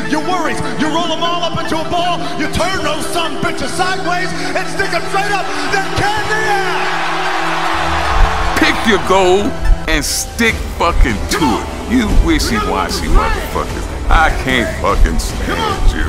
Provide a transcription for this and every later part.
your worries. You roll them all up into a ball. You turn those son bitches sideways and stick them straight up. Then candy out. Pick your goal and stick fucking to it. You wishy-washy motherfuckers. I can't fucking stand you.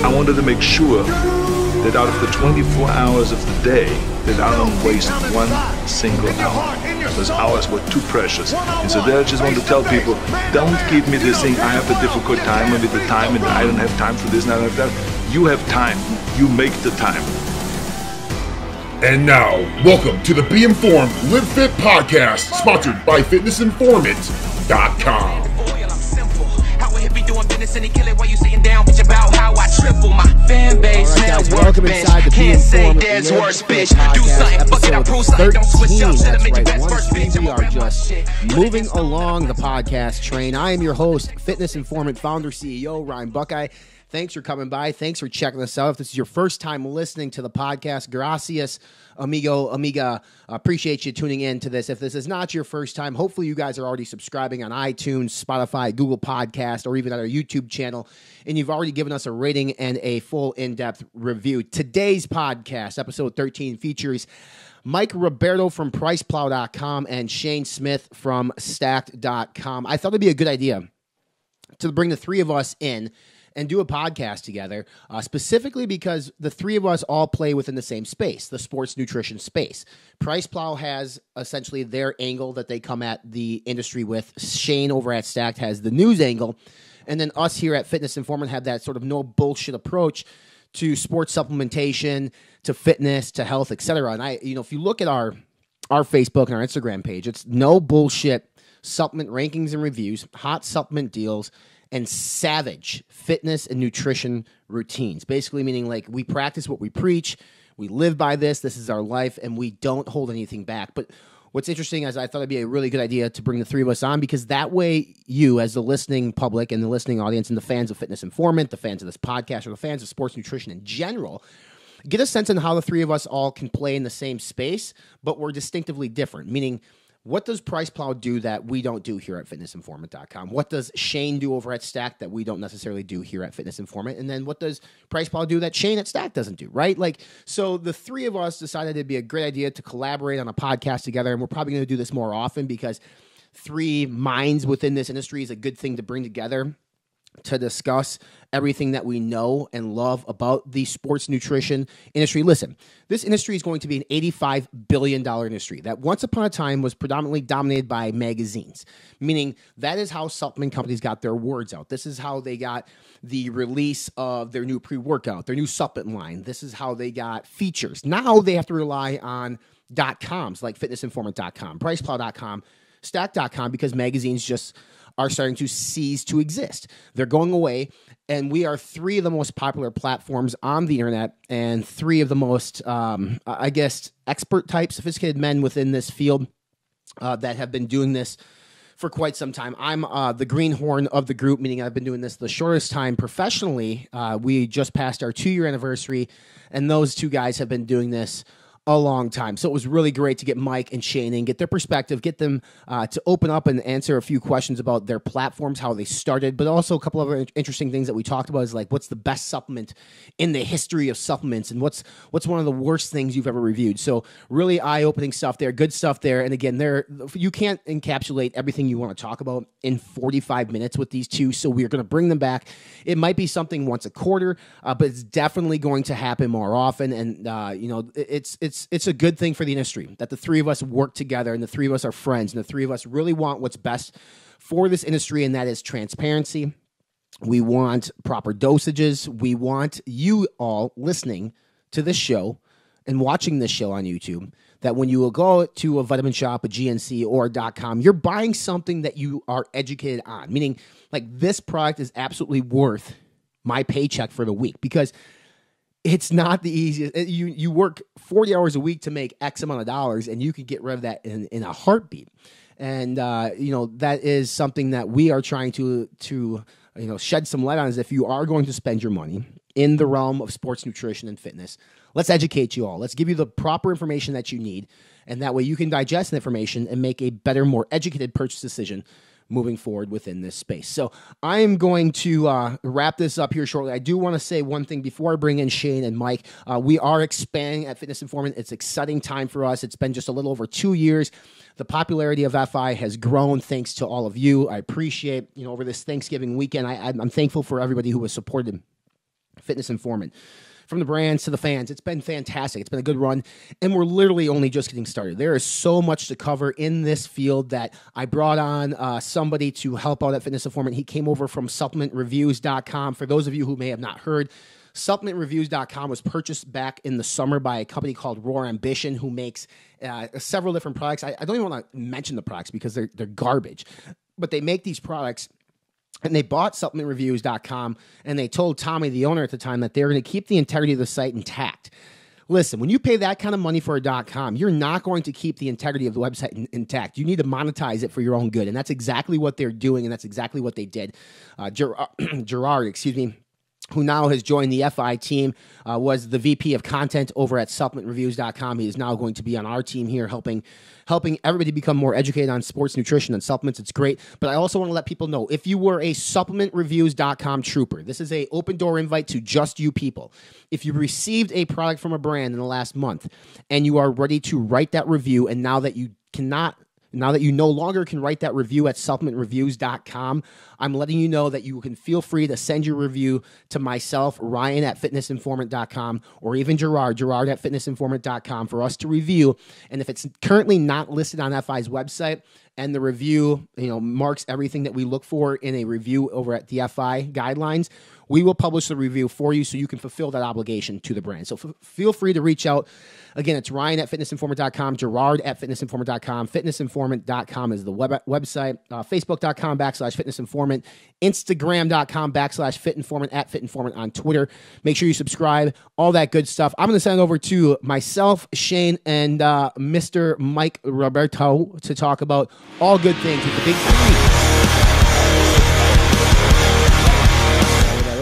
I wanted to make sure that out of the 24 hours of the day, that I don't waste one single hour. Those hours were too precious. And so there I just want to tell people, don't give me this thing, I have a difficult time with the time and I don't have time for this and I don't have that. You have time. You make the time. And now, welcome to the Be Informed, Live Fit podcast, sponsored by FitnessInformant.com. Welcome inside the Be Informed, Live Fit podcast, episode 13. That's right, we are just moving along the podcast train. I am your host, Fitness Informant, founder, CEO, Ryan Buckeye. Thanks for coming by. Thanks for checking us out. If this is your first time listening to the podcast, gracias, amigo, amiga. Appreciate you tuning in to this. If this is not your first time, hopefully you guys are already subscribing on iTunes, Spotify, Google Podcast, or even on our YouTube channel, and you've already given us a rating and a full in-depth review. Today's podcast, episode 13, features Mike Roberto from PricePlow.com and Shane Smith from Stack3d. I thought it'd be a good idea to bring the three of us in and do a podcast together, specifically because the three of us all play within the same space, the sports nutrition space. PricePlow has essentially their angle that they come at the industry with. Shane over at Stacked has the news angle. And then us here at Fitness Informant have that sort of no bullshit approach to sports supplementation, to fitness, to health, etc. And if you look at our Facebook and our Instagram page, it's no bullshit supplement rankings and reviews, hot supplement deals, and savage fitness and nutrition routines. Basically meaning like we practice what we preach, we live by this, this is our life, and we don't hold anything back. But what's interesting is I thought it'd be a really good idea to bring the three of us on, because that way you, as the listening public and the listening audience and the fans of Fitness Informant, the fans of this podcast, or the fans of sports nutrition in general, get a sense on how the three of us all can play in the same space, but we're distinctively different. Meaning, what does PricePlow do that we don't do here at FitnessInformant.com? What does Shane do over at Stack that we don't necessarily do here at Fitness Informant? And then what does PricePlow do that Shane at Stack doesn't do, right? So the three of us decided it'd be a great idea to collaborate on a podcast together, and we're probably going to do this more often because three minds within this industry is a good thing to bring together to discuss everything that we know and love about the sports nutrition industry. Listen, this industry is going to be an $85 billion industry that once upon a time was predominantly dominated by magazines, meaning that is how supplement companies got their words out. This is how they got the release of their new pre-workout, their new supplement line. This is how they got features. Now they have to rely on .coms like FitnessInformant.com, PricePlow.com, Stack.com, because magazines just are starting to cease to exist. They're going away, and we are three of the most popular platforms on the internet and three of the most, expert type, sophisticated men within this field that have been doing this for quite some time. I'm the greenhorn of the group, meaning I've been doing this the shortest time professionally. We just passed our 2-year anniversary, and those two guys have been doing this a long time. So it was really great to get Mike and Shane and get their perspective, get them to open up and answer a few questions about their platforms, how they started, but also a couple of other interesting things that we talked about is like, what's the best supplement in the history of supplements, and what's one of the worst things you've ever reviewed. So really eye-opening stuff there, good stuff there. And again, you can't encapsulate everything you want to talk about in 45 minutes with these two. So we're going to bring them back. It might be something once a quarter, but it's definitely going to happen more often. And it's a good thing for the industry that the three of us work together, and the three of us are friends, and the three of us really want what's best for this industry, and that is transparency. We want proper dosages. We want you all listening to this show and watching this show on YouTube, that when you will go to a vitamin shop, a GNC, or a .com, you're buying something that you are educated on, meaning like this product is absolutely worth my paycheck for the week, because it's not the easiest. You work 40 hours a week to make X amount of dollars, and you can get rid of that in a heartbeat. And that is something that we are trying to shed some light on. Is if you are going to spend your money in the realm of sports nutrition and fitness, let's educate you all. Let's give you the proper information that you need, and that way you can digest the information and make a better, more educated purchase decision moving forward within this space. So I am going to wrap this up here shortly. I do want to say one thing before I bring in Shane and Mike. We are expanding at Fitness Informant. It's an exciting time for us. It's been just a little over 2 years. The popularity of FI has grown thanks to all of you. I appreciate, over this Thanksgiving weekend, I'm thankful for everybody who has supported Fitness Informant. From the brands to the fans, it's been fantastic. It's been a good run, and we're literally only just getting started. There is so much to cover in this field that I brought on somebody to help out at Fitness Informant. He came over from supplementreviews.com. For those of you who may have not heard, supplementreviews.com was purchased back in the summer by a company called Roar Ambition, who makes several different products. I don't even want to mention the products because they're garbage, but they make these products. And they bought supplementreviews.com, and they told Tommy, the owner at the time, that they're going to keep the integrity of the site intact. Listen, when you pay that kind of money for a .com, you're not going to keep the integrity of the website intact. You need to monetize it for your own good, and that's exactly what they're doing, and that's exactly what they did. Gerard, who now has joined the FI team, was the VP of content over at supplementreviews.com. He is now going to be on our team here, helping everybody become more educated on sports nutrition and supplements. It's great. But I also want to let people know, if you were a supplementreviews.com trooper, this is an open door invite to just you people. If you received a product from a brand in the last month and you are ready to write that review, and now that you no longer can write that review at supplementreviews.com, I'm letting you know that you can feel free to send your review to myself, Ryan at fitnessinformant.com, or even Gerard at fitnessinformant.com for us to review. And if it's currently not listed on FI's website and the review, marks everything that we look for in a review over at the FI guidelines, we will publish the review for you so you can fulfill that obligation to the brand. So feel free to reach out. Again, it's Ryan at fitnessinformant.com, Gerard at fitnessinformant.com. Fitnessinformant.com is the website. Facebook.com/fitnessinformant. Instagram.com/fitinformant, at fitinformant on Twitter. Make sure you subscribe, all that good stuff. I'm going to send it over to myself, Shane, and Mr. Mike Roberto to talk about all good things with the big three.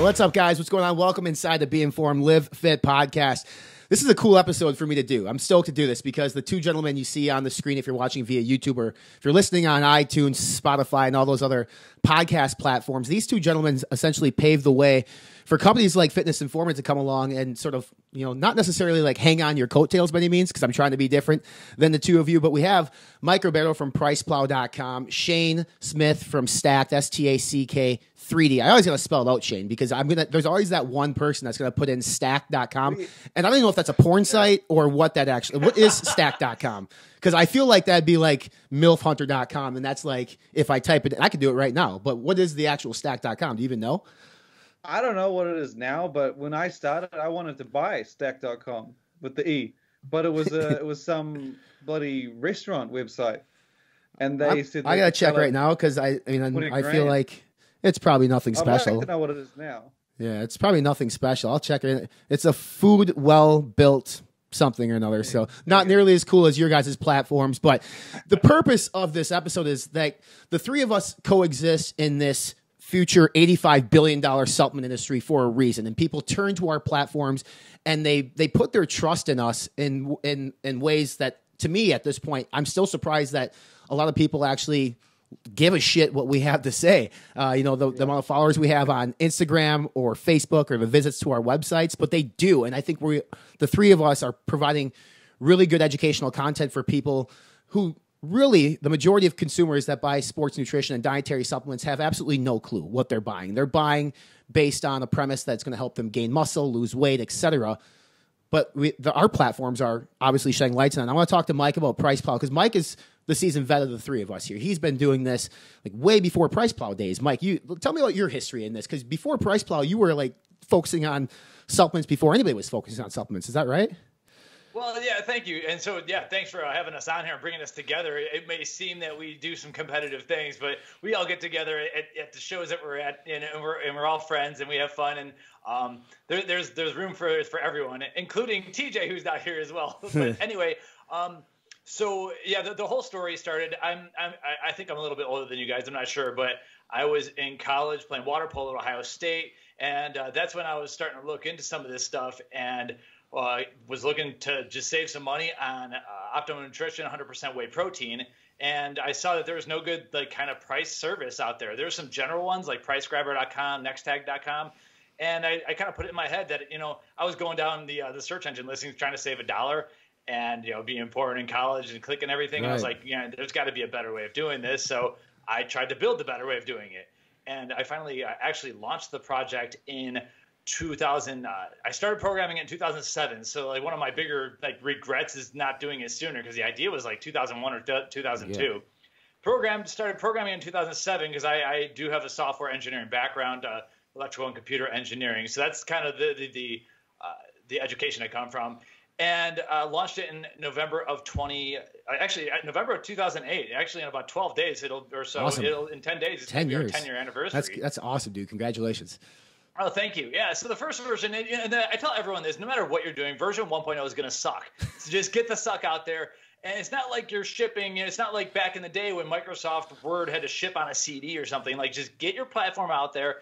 What's up, guys? What's going on? Welcome inside the Be Informed, Live Fit podcast. This is a cool episode for me to do. I'm stoked to do this because the two gentlemen you see on the screen, if you're watching via YouTube or if you're listening on iTunes, Spotify, and all those other podcast platforms, these two gentlemen essentially paved the way for companies like Fitness Informant to come along and sort of, not necessarily like hang on your coattails by any means, because I'm trying to be different than the two of you, but we have Mike Roberto from PricePlow.com, Shane Smith from Stack, Stack3d. I always got to spell it out, Shane, because there's always that one person that's going to put in Stack.com, and I don't even know if that's a porn site or what is Stack.com, because I feel like that'd be like MILFHunter.com, and that's like, if I type it, I could do it right now, but what is the actual Stack.com? Do you even know? I don't know what it is now, but when I started, I wanted to buy Stack.com with the E, but it was some bloody restaurant website, and they said I gotta check right now because I feel like it's probably nothing special. I'd like to know what it is now. Yeah, it's probably nothing special. I'll check it. It's a food well built something or another, so not nearly as cool as your guys' platforms. But the purpose of this episode is that the three of us coexist in this future $85 billion supplement industry for a reason, and people turn to our platforms and they put their trust in us in ways that, to me at this point, I'm still surprised that a lot of people actually give a shit what we have to say. The amount of followers we have on Instagram or Facebook or the visits to our websites, but they do, and I think the three of us are providing really good educational content for people who really, the majority of consumers that buy sports nutrition and dietary supplements have absolutely no clue what they're buying. They're buying based on a premise that's going to help them gain muscle, lose weight, etc. But our platforms are obviously shedding lights on it. I want to talk to Mike about PricePlow because Mike is the seasoned vet of the three of us here. He's been doing this like way before PricePlow days. Mike, you tell me about your history in this, because before PricePlow, you were like focusing on supplements before anybody was focusing on supplements. Is that right? Well, yeah, thank you. And so, yeah, thanks for having us on here and bringing us together. It may seem that we do some competitive things, but we all get together at the shows that we're at, and we're all friends and we have fun. And there's room for everyone, including TJ, who's not here as well. But anyway, so yeah, the whole story started. I think I'm a little bit older than you guys. I'm not sure, but I was in college playing water polo at Ohio State, and that's when I was starting to look into some of this stuff and. I was looking to just save some money on optimal nutrition, 100% whey protein, And I saw that there was no good like kind of price service out there. There's some general ones like pricegrabber.com, nexttag.com. And I kind of put it in my head that, you know, I was going down the search engine listings trying to save $1 and, you know, being poor and in college and clicking everything. Right. I was like, yeah, there's got to be a better way of doing this. So I tried to build the better way of doing it. And I finally actually launched the project in 2000. I started programming it in 2007. So like one of my bigger like regrets is not doing it sooner, because the idea was like 2001 or 2002. Yeah. Started programming in 2007 because I do have a software engineering background, electrical and computer engineering. So that's kind of the education I come from. And launched it in November of 2008. Actually, in about 12 days, awesome. In 10 days, it's 10 years. Our 10-year anniversary. That's awesome, dude. Congratulations. Oh, thank you. Yeah, so the first version, and I tell everyone this, no matter what you're doing, version 1.0 is going to suck. So just get the suck out there. And it's not like you're shipping, it's not like back in the day when Microsoft Word had to ship on a CD or something. Like, just get your platform out there,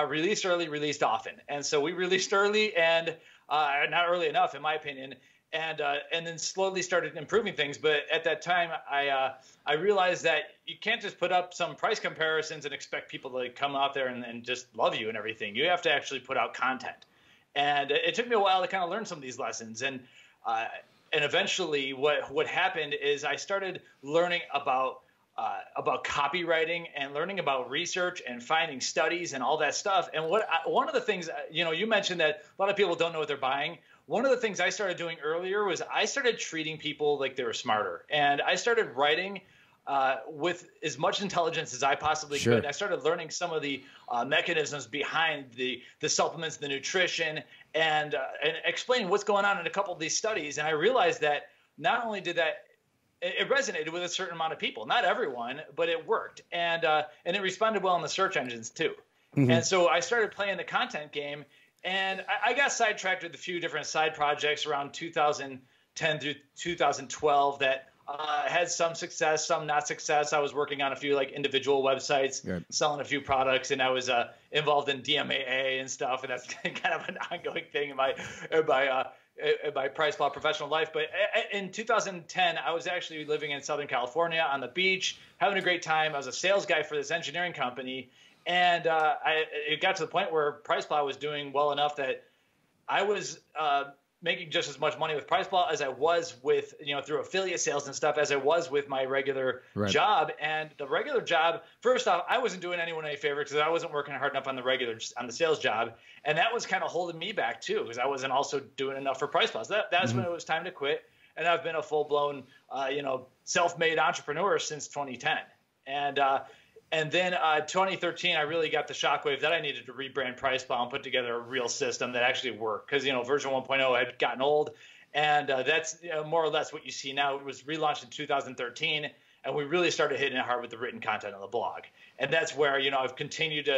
released early, released often. And so we released early and not early enough, in my opinion, and then slowly started improving things. But at that time, I realized that you can't just put up some price comparisons and expect people to come out there and just love you and everything. You have to actually put out content. And it took me a while to kind of learn some of these lessons. And eventually what happened is I started learning about copywriting and learning about research and finding studies and all that stuff. And one of the things, you mentioned that a lot of people don't know what they're buying. One of the things I started doing earlier was I started treating people like they were smarter. And I started writing with as much intelligence as I possibly could. I started learning some of the mechanisms behind the supplements, the nutrition, and explaining what's going on in a couple of these studies. And I realized that not only did that, it resonated with a certain amount of people, not everyone, but it worked. And it responded well in the search engines too. Mm-hmm. And so I started playing the content game, and I got sidetracked with a few different side projects around 2010 through 2012 that had some success, some not success. I was working on a few like individual websites, selling a few products, and I was involved in DMAA and stuff. And that's kind of an ongoing thing in my PricePlow professional life. But in 2010, I was actually living in Southern California on the beach, having a great time. I was a sales guy for this engineering company. And it got to the point where PricePlow was doing well enough that I was making just as much money with PricePlow as I was with, through affiliate sales and stuff, as I was with my regular job. And the regular job, first off, I wasn't doing anyone any favor because I wasn't working hard enough on the sales job. And that was kind of holding me back too, because I wasn't also doing enough for PricePlow. So that's when it was time to quit. And I've been a full-blown, self-made entrepreneur since 2010. And then 2013, I really got the shockwave that I needed to rebrand PricePlow and put together a real system that actually worked, because version 1.0 had gotten old, and that's more or less what you see now. It was relaunched in 2013, and we really started hitting it hard with the written content on the blog, and that's where I've continued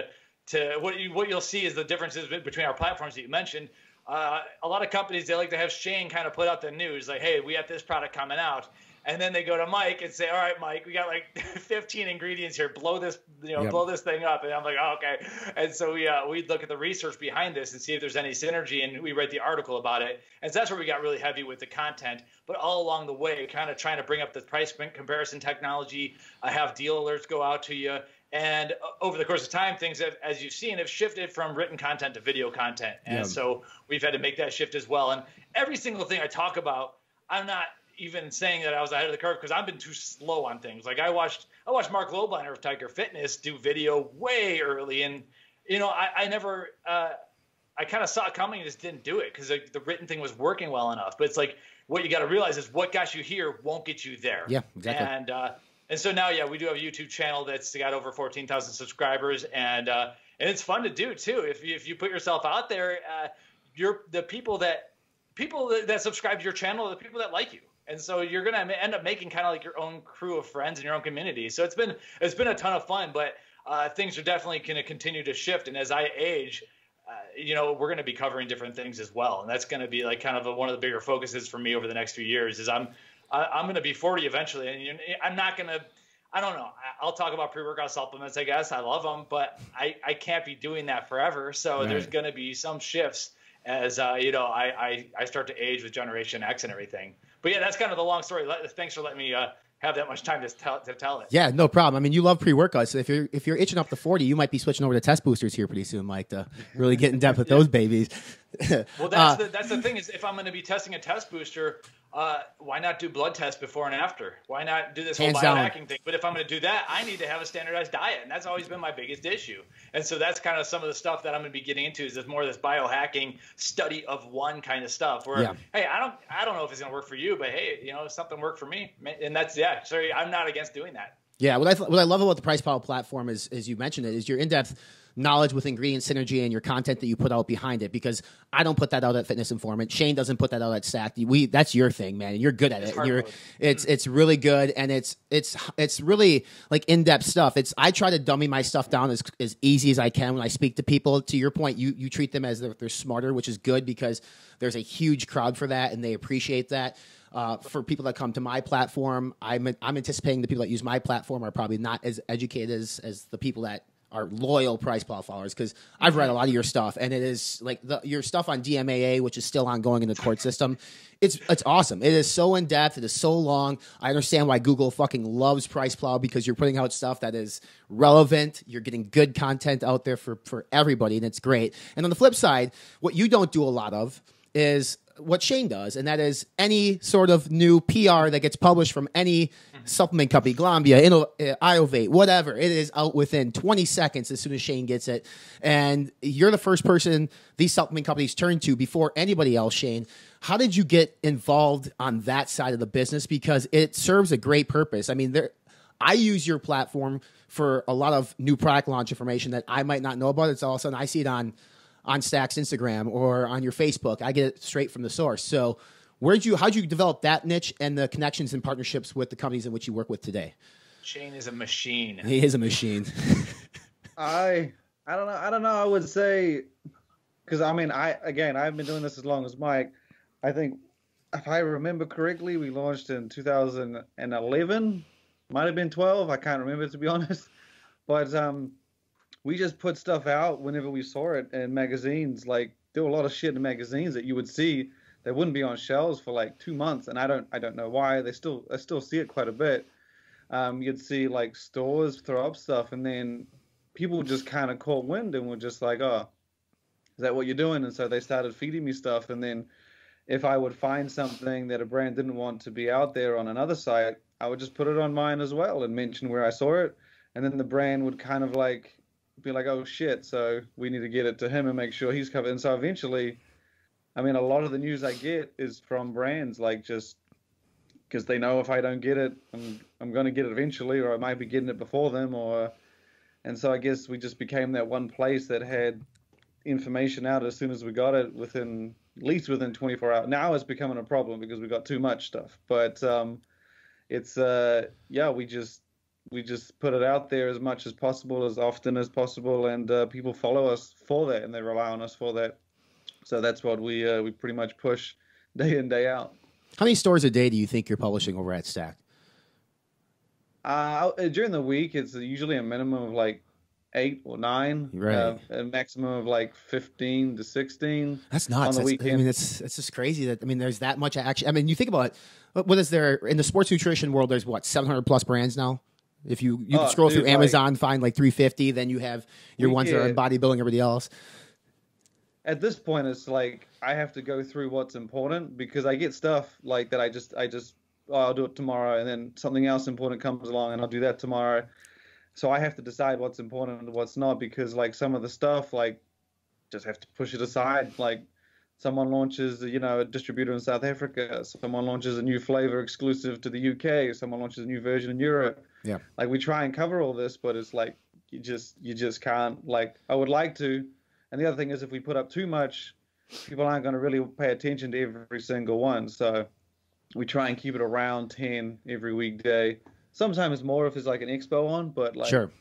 to what you'll see is the differences between our platforms that you mentioned. A lot of companies, they like to have Shane kind of put out the news like, hey, we have this product coming out. And then they go to Mike and say, all right, Mike, we got like 15 ingredients here. Blow this, blow this thing up. And I'm like, oh, okay. And so we look at the research behind this and see if there's any synergy. And we write the article about it. And so that's where we got really heavy with the content. But all along the way, kind of trying to bring up the price comparison technology. I have deal alerts go out to you. And over the course of time, things have, as you've seen, have shifted from written content to video content. And so we've had to make that shift as well. And every single thing I talk about, I'm not even saying that I was ahead of the curve because I've been too slow on things. Like I watched Mark Lobliner of Tiger Fitness do video way early, and I never I kind of saw it coming and just didn't do it because the written thing was working well enough. But it's like what you got to realize is what got you here won't get you there. Yeah, exactly. And so now, we do have a YouTube channel that's got over 14,000 subscribers, and it's fun to do too. If you put yourself out there, the people that subscribe to your channel are the people that like you. And so you're going to end up making kind of like your own crew of friends and your own community. So it's been a ton of fun, but things are definitely going to continue to shift. And as I age, we're going to be covering different things as well. And that's going to be like kind of one of the bigger focuses for me over the next few years is I'm going to be 40 eventually. And I'm not going to, I don't know. I'll talk about pre-workout supplements, I guess. I love them, but I can't be doing that forever. So there's going to be some shifts as, I start to age with Generation X and everything. But yeah, that's kind of the long story. Thanks for letting me have that much time to tell it. Yeah, no problem. I mean, you love pre-workouts. So if you're itching up to 40, you might be switching over to test boosters here pretty soon, Mike, to really get in depth with those babies. Well, that's the thing is, if I'm going to be testing a test booster, why not do blood tests before and after? Why not do this whole biohacking thing? But if I'm going to do that, I need to have a standardized diet, and that's always been my biggest issue. And so that's kind of some of the stuff that I'm going to be getting into is more of this biohacking study of one kind of stuff. Where hey, I don't know if it's going to work for you, but hey, something worked for me, and that's sorry, I'm not against doing that. Yeah, what I love about the PricePlow platform is, as you mentioned it, is your in-depth knowledge with ingredient synergy and your content that you put out behind it, because I don't put that out at Fitness Informant. Shane doesn't put that out at Stack. That's your thing, man. And you're good at it. It's really good, and it's really like in-depth stuff. I try to dummy my stuff down as easy as I can when I speak to people. To your point, you treat them as if they're smarter, which is good because there's a huge crowd for that and they appreciate that. For people that come to my platform, I'm anticipating the people that use my platform are probably not as educated as the people that are loyal PricePlow followers, because I've read a lot of your stuff, and it is like your stuff on DMAA, which is still ongoing in the court system. It's awesome. It is so in depth. It is so long. I understand why Google fucking loves PricePlow, because you're putting out stuff that is relevant. You're getting good content out there for everybody, and it's great. And on the flip side, what you don't do a lot of is what Shane does, and that is any sort of new PR that gets published from any supplement company, Glambia, Iovate, whatever. It is out within 20 seconds as soon as Shane gets it. And you're the first person these supplement companies turn to before anybody else, Shane. How did you get involved on that side of the business? Because it serves a great purpose. I mean, I use your platform for a lot of new product launch information that I might not know about. It's all of a sudden I see it on Stack's Instagram or on your Facebook. I get it straight from the source. So how'd you develop that niche and the connections and partnerships with the companies in which you work with today? Shane is a machine. He is a machine. I don't know. I would say, because I mean, I've been doing this as long as Mike. I think if I remember correctly, we launched in 2011. Might have been 12. I can't remember, to be honest. But we just put stuff out whenever we saw it in magazines. Like, there were a lot of shit in magazines that you would see that wouldn't be on shelves for like 2 months, and I don't know why. I still see it quite a bit. You'd see like stores throw up stuff, and then people just kind of caught wind and were just like, "Oh, is that what you're doing?" And so they started feeding me stuff. And then if I would find something that a brand didn't want to be out there on another site, I would just put it on mine as well and mention where I saw it, and then the brand would kind of like be like, "Oh shit, so we need to get it to him and make sure he's covered." And so eventually, I mean, a lot of the news I get is from brands, like, just because they know if I don't get it, I'm going to get it eventually, or I might be getting it before them, and so I guess we just became that one place that had information out as soon as we got it, at least within 24 hours. Now it's becoming a problem because we got too much stuff, but we just put it out there as much as possible, as often as possible, and people follow us for that, and they rely on us for that. So that's what we pretty much push day in, day out. How many stores a day do you think you're publishing over at Stack? During the week, it's usually a minimum of like 8 or 9, right? A maximum of like 15 to 16. That's nuts. I mean, it's just crazy that, I mean, there's that much action. I mean, you think about it. What is there in the sports nutrition world? There's what, 700 plus brands now. If you can scroll through Amazon, find like 350, then you have your ones that are in bodybuilding, everybody else. At this point, it's like I have to go through what's important, because I get stuff like that. I'll do it tomorrow, and then something else important comes along, and I'll do that tomorrow. So I have to decide what's important and what's not, because like some of the stuff, like, just have to push it aside. Like, someone launches, a distributor in South Africa. Someone launches a new flavor exclusive to the UK. Someone launches a new version in Europe. Yeah. Like, we try and cover all this, but it's like you just can't. Like, I would like to. And the other thing is, if we put up too much, people aren't going to really pay attention to every single one. So we try and keep it around 10 every weekday. Sometimes more if there's like an expo on, but like, sure.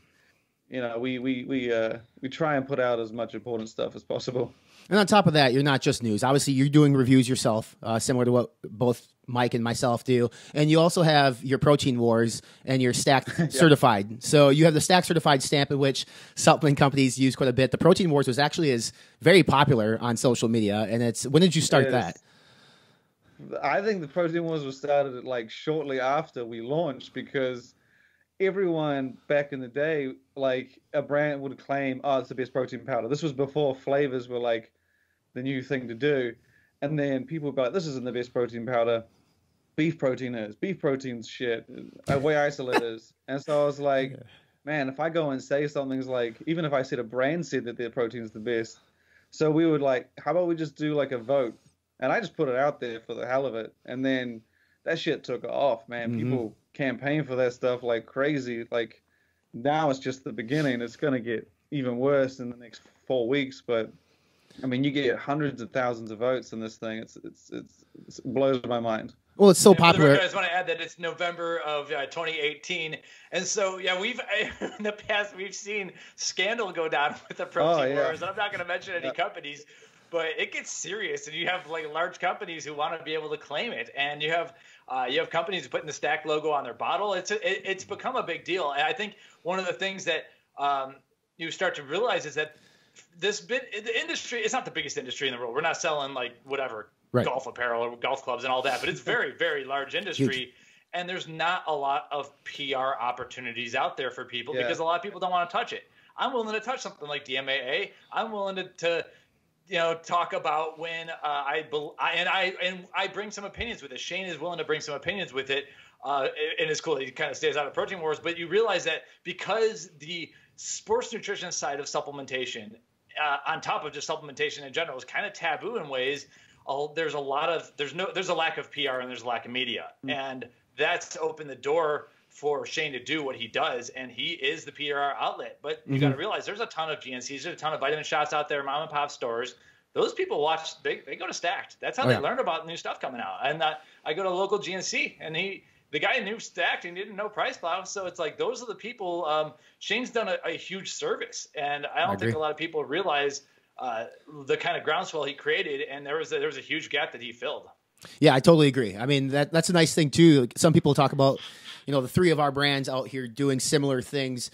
We try and put out as much important stuff as possible. And on top of that, you're not just news. Obviously, you're doing reviews yourself, similar to what both Mike and myself do. And you also have your Protein Wars and your Stack Certified. So you have the Stack Certified stamp, in which supplement companies use quite a bit. The Protein Wars is very popular on social media. And when did you start that? I think the protein wars was started like shortly after we launched, because everyone back in the day, like a brand would claim, oh, it's the best protein powder. This was before flavors were like the new thing to do. And then people would be like, this isn't the best protein powder. Beef protein is. Beef protein's shit. Whey isolate is. And so I was like, man, if I go and say something's like, even if I said a brand said that their protein's the best, so we would like, how about we just do like a vote? And I just put it out there for the hell of it. And then that shit took off, man. People campaign for that stuff like crazy. Like now it's just the beginning. It's going to get even worse in the next 4 weeks. But I mean, you get hundreds of thousands of votes in this thing. It blows my mind. Well, it's so popular. I just want to add that it's November of 2018, and so we've in the past we've seen scandal go down with the protein wars. And I'm not going to mention any companies, but it gets serious, and you have like large companies who want to be able to claim it, and you have companies putting the Stack logo on their bottle. It's become a big deal, and I think one of the things that you start to realize is that the industry, it's not the biggest industry in the world. We're not selling like whatever. Right. Golf apparel or golf clubs and all that, but it's very, very large industry. Huge. And there's not a lot of PR opportunities out there for people because a lot of people don't want to touch it. I'm willing to touch something like DMAA. I'm willing to talk about when I bring some opinions with it. Shane is willing to bring some opinions with it, and it's cool. He kind of stays out of protein wars, but you realize that because the sports nutrition side of supplementation, on top of just supplementation in general, is kind of taboo in ways. There's a lack of PR and there's a lack of media, and that's opened the door for Shane to do what he does, and he is the PR outlet. But you got to realize there's a ton of GNCs, there's a ton of vitamin shots out there, mom and pop stores. Those people watch, they go to Stacked. That's how they learn about new stuff coming out. And I go to a local GNC, and the guy knew Stacked and didn't know PricePlow, so it's like those are the people. Shane's done a huge service, and I don't think a lot of people realize the kind of groundswell he created, and there was a huge gap that he filled. Yeah, I totally agree. I mean, that's a nice thing too. Some people talk about, the three of our brands out here doing similar things.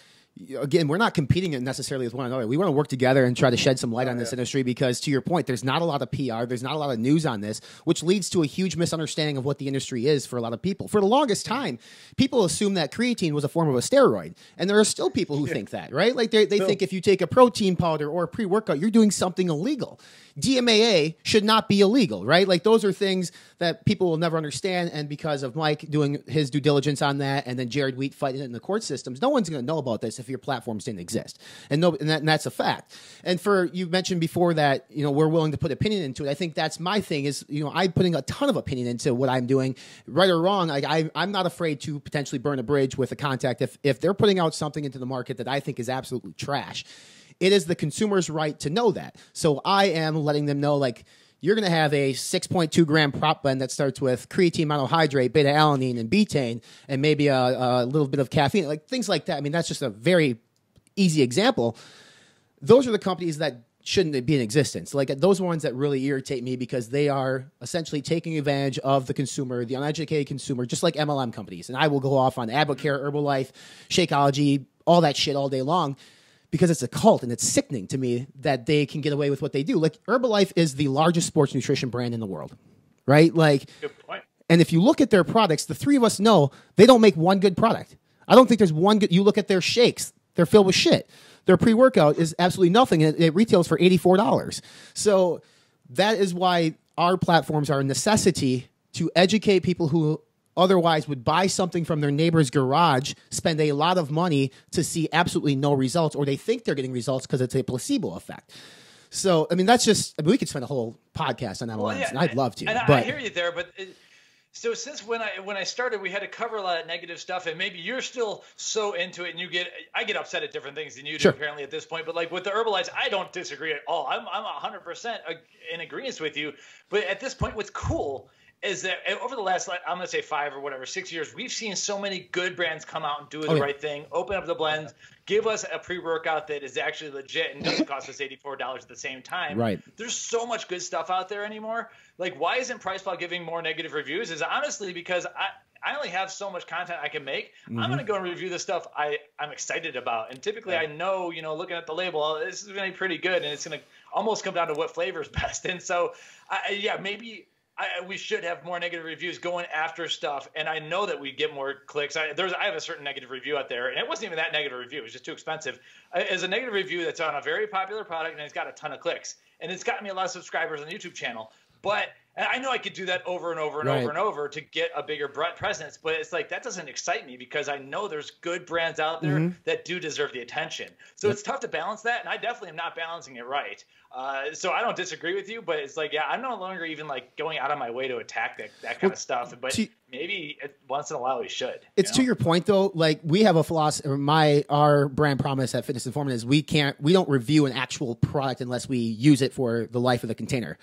Again, we're not competing necessarily with one another. We want to work together and try to shed some light on this industry because, to your point, there's not a lot of PR. There's not a lot of news on this, which leads to a huge misunderstanding of what the industry is for a lot of people. For the longest time, people assume that creatine was a form of a steroid, and there are still people who think that, right? Like they think if you take a protein powder or a pre-workout, you're doing something illegal. DMAA should not be illegal, right? Like those are things that people will never understand, and because of Mike doing his due diligence on that, and then Jared Wheat fighting it in the court systems, no one's going to know about this if your platforms didn't exist, and that's a fact. And you mentioned before that we're willing to put opinion into it. I think that's my thing is I'm putting a ton of opinion into what I'm doing, right or wrong. Like I'm not afraid to potentially burn a bridge with a contact if they're putting out something into the market that I think is absolutely trash. It is the consumer's right to know that. So I am letting them know, like, you're going to have a 6.2 gram prop blend that starts with creatine monohydrate, beta alanine, and betaine, and maybe a little bit of caffeine, like things like that. I mean, that's just a very easy example. Those are the companies that shouldn't be in existence. Like those ones that really irritate me because they are essentially taking advantage of the consumer, the uneducated consumer, just like MLM companies. And I will go off on Advocare, Herbalife, Shakeology, all that shit all day long, because it's a cult, and it's sickening to me that they can get away with what they do. Like Herbalife is the largest sports nutrition brand in the world, right? Like, good point. And if you look at their products, the three of us know they don't make one good product. I don't think there's one good. You look at their shakes; they're filled with shit. Their pre-workout is absolutely nothing, and it retails for $84. So that is why our platforms are a necessity to educate people who otherwise would buy something from their neighbor's garage, spend a lot of money to see absolutely no results, or they think they're getting results because it's a placebo effect. So, I mean, that's just, we could spend a whole podcast on MLMs, and I'd love to. And I hear you there, but so since when I started, we had to cover a lot of negative stuff, and maybe you're still so into it, and I get upset at different things than you do apparently at this point. But like with the Herbalife, I don't disagree at all. I'm 100% in agreement with you. But at this point, what's cool is that over the last, I'm going to say 6 years, we've seen so many good brands come out and do the right thing, open up the blends, give us a pre-workout that is actually legit and doesn't cost us $84 at the same time. Right. There's so much good stuff out there anymore. Like, why isn't PricePlow giving more negative reviews? Is honestly because I only have so much content I can make. Mm-hmm. I'm going to go and review the stuff I'm excited about. And typically I know, looking at the label, this is going to be pretty good, and it's going to almost come down to what flavor is best. And so, maybe we should have more negative reviews going after stuff, and I know that we get more clicks. I have a certain negative review out there, and it wasn't even that negative review. It was just too expensive. It's a negative review that's on a very popular product, and it's got a ton of clicks. And it's gotten me a lot of subscribers on the YouTube channel. But and I know I could do that over and over and over and over to get a bigger presence, but it's like that doesn't excite me because I know there's good brands out there that do deserve the attention. So it's tough to balance that, and I definitely am not balancing it right. So I don't disagree with you, but it's like, yeah, I'm no longer even like going out of my way to attack that kind of stuff. But maybe once in a while we should. It's to your point though. Like we have a philosophy. Our brand promise at Fitness Informant is we don't review an actual product unless we use it for the life of the container.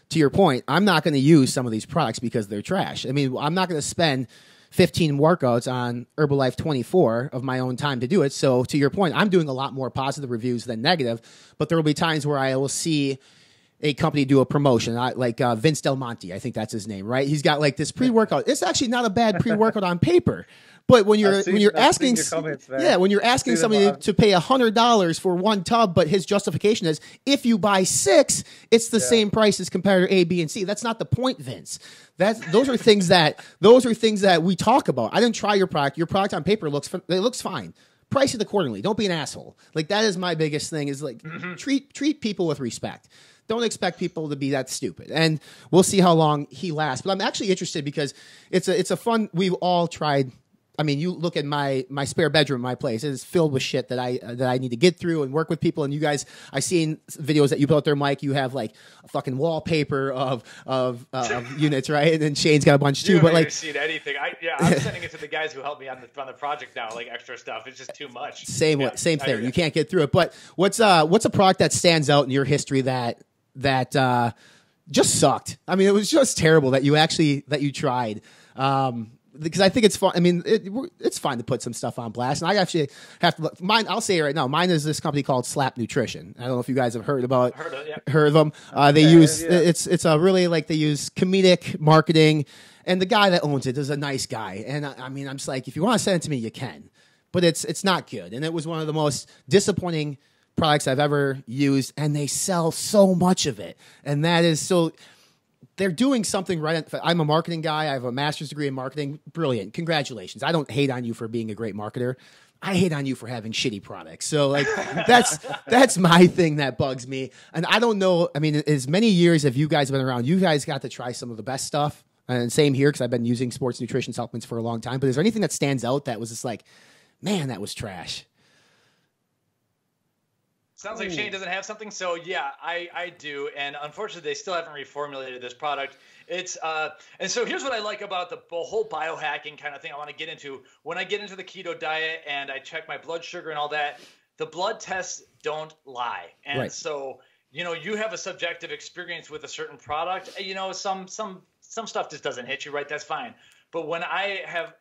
To your point, I'm not going to use some of these products because they're trash. I mean, I'm not going to spend 15 workouts on Herbalife 24 of my own time to do it. So to your point, I'm doing a lot more positive reviews than negative, but there will be times where I will see a company do a promotion, like Vince Del Monte, I think that's his name, right? He's got like this pre-workout. It's actually not a bad pre-workout on paper. But when you're asking somebody to pay $100 for one tub, but his justification is if you buy 6, it's the same price as compared to A, B, and C. That's not the point, Vince. Those are things that we talk about. I didn't try your product. Your product on paper looks fine. Price it accordingly. Don't be an asshole. Like that is my biggest thing. Is like treat people with respect. Don't expect people to be that stupid. And we'll see how long he lasts. But I'm actually interested because it's a fun. We've all tried. I mean, you look at my spare bedroom, my place. It is filled with shit that I need to get through and work with people. And you guys, I've seen videos that you put out there, Mike. You have like a fucking wallpaper of units, right? And then Shane's got a bunch too. But like, seen anything? I'm sending it to the guys who helped me on the project now. Like extra stuff. It's just too much. Same thing. You can't get through it. But what's a product that stands out in your history that just sucked? I mean, it was just terrible that you tried. Because I think it's fun. I mean, it's fine to put some stuff on blast. And I actually have to look. Mine, I'll say it right now. Mine is this company called Slap Nutrition. I don't know if you guys have heard of them. They use it's a really like they use comedic marketing, and the guy that owns it is a nice guy. And I mean, I'm just like, if you want to send it to me, you can, but it's not good. And it was one of the most disappointing products I've ever used, and they sell so much of it, and that is so. They're doing something right. I'm a marketing guy. I have a master's degree in marketing. Brilliant. Congratulations. I don't hate on you for being a great marketer. I hate on you for having shitty products. So like that's my thing that bugs me. And I don't know. I mean, as many years as you guys have been around, you guys got to try some of the best stuff. And same here because I've been using sports nutrition supplements for a long time. But is there anything that stands out that was just like, man, that was trash? Sounds like Shane doesn't have something. So yeah, I do. And unfortunately they still haven't reformulated this product. It's and so here's what I like about the whole biohacking kind of thing I want to get into. When I get into the keto diet and I check my blood sugar and all that, the blood tests don't lie. And so, you have a subjective experience with a certain product. Some stuff just doesn't hit you right. That's fine. But when I have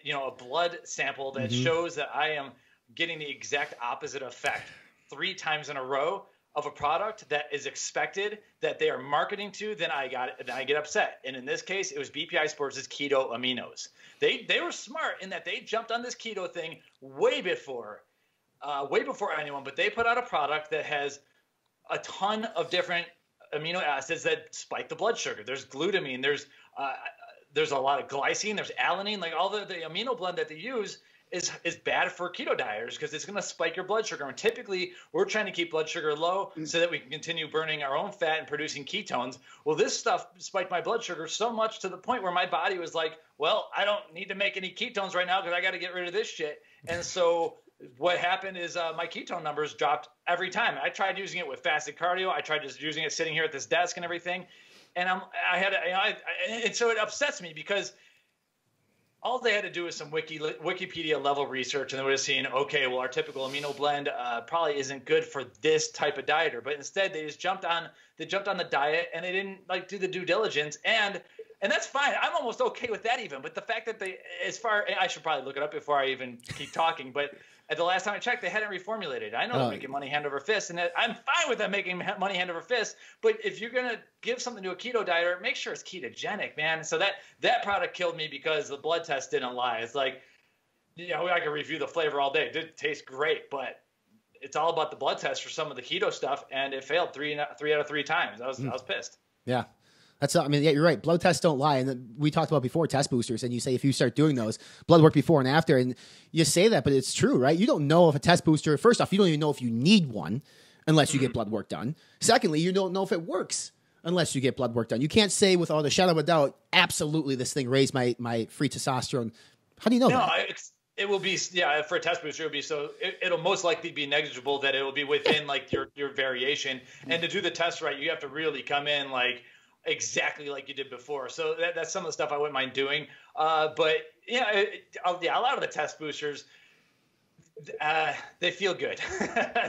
a blood sample that shows that I am getting the exact opposite effect 3 times in a row of a product that is expected that they are marketing to, then I get upset. And in this case, it was BPI Sports' keto aminos. They were smart in that they jumped on this keto thing way before anyone, but they put out a product that has a ton of different amino acids that spike the blood sugar. There's glutamine, there's a lot of glycine, there's alanine, like all the amino blend that they use is bad for keto dieters because it's going to spike your blood sugar. And typically, we're trying to keep blood sugar low so that we can continue burning our own fat and producing ketones. Well, this stuff spiked my blood sugar so much to the point where my body was like, well, I don't need to make any ketones right now because I got to get rid of this shit. And so what happened is my ketone numbers dropped every time. I tried using it with fasted cardio. I tried just using it sitting here at this desk and everything. And and so it upsets me because all they had to do was some Wikipedia level research, and they would have seen, okay, well, our typical amino blend probably isn't good for this type of dieter. But instead, they just jumped on the diet, and they didn't do the due diligence, and that's fine. I'm almost okay with that even. But the fact that I should probably look it up before I even keep talking. But at the last time I checked, they hadn't reformulated. I know they're making money hand over fist, and I'm fine with them making money hand over fist. But if you're going to give something to a keto dieter, make sure it's ketogenic, man. So that product killed me because the blood test didn't lie. It's like, I could review the flavor all day. It did taste great, but it's all about the blood test for some of the keto stuff, and it failed three out of 3 times. I was pissed. Yeah. I mean, yeah, you're right. Blood tests don't lie. And we talked about before test boosters, and you say if you start doing those, blood work before and after, and you say that, but it's true, right? You don't know if a test booster, first off, you don't even know if you need one unless you get blood work done. Secondly, you don't know if it works unless you get blood work done. You can't say with all the shadow of a doubt, absolutely, this thing raised my free testosterone. How do you know that? It will be, for a test booster, it'll most likely be negligible, that it will be within like your variation. And to do the test right, you have to really come in like exactly like you did before. So that's some of the stuff I wouldn't mind doing. But a lot of the test boosters, they feel good.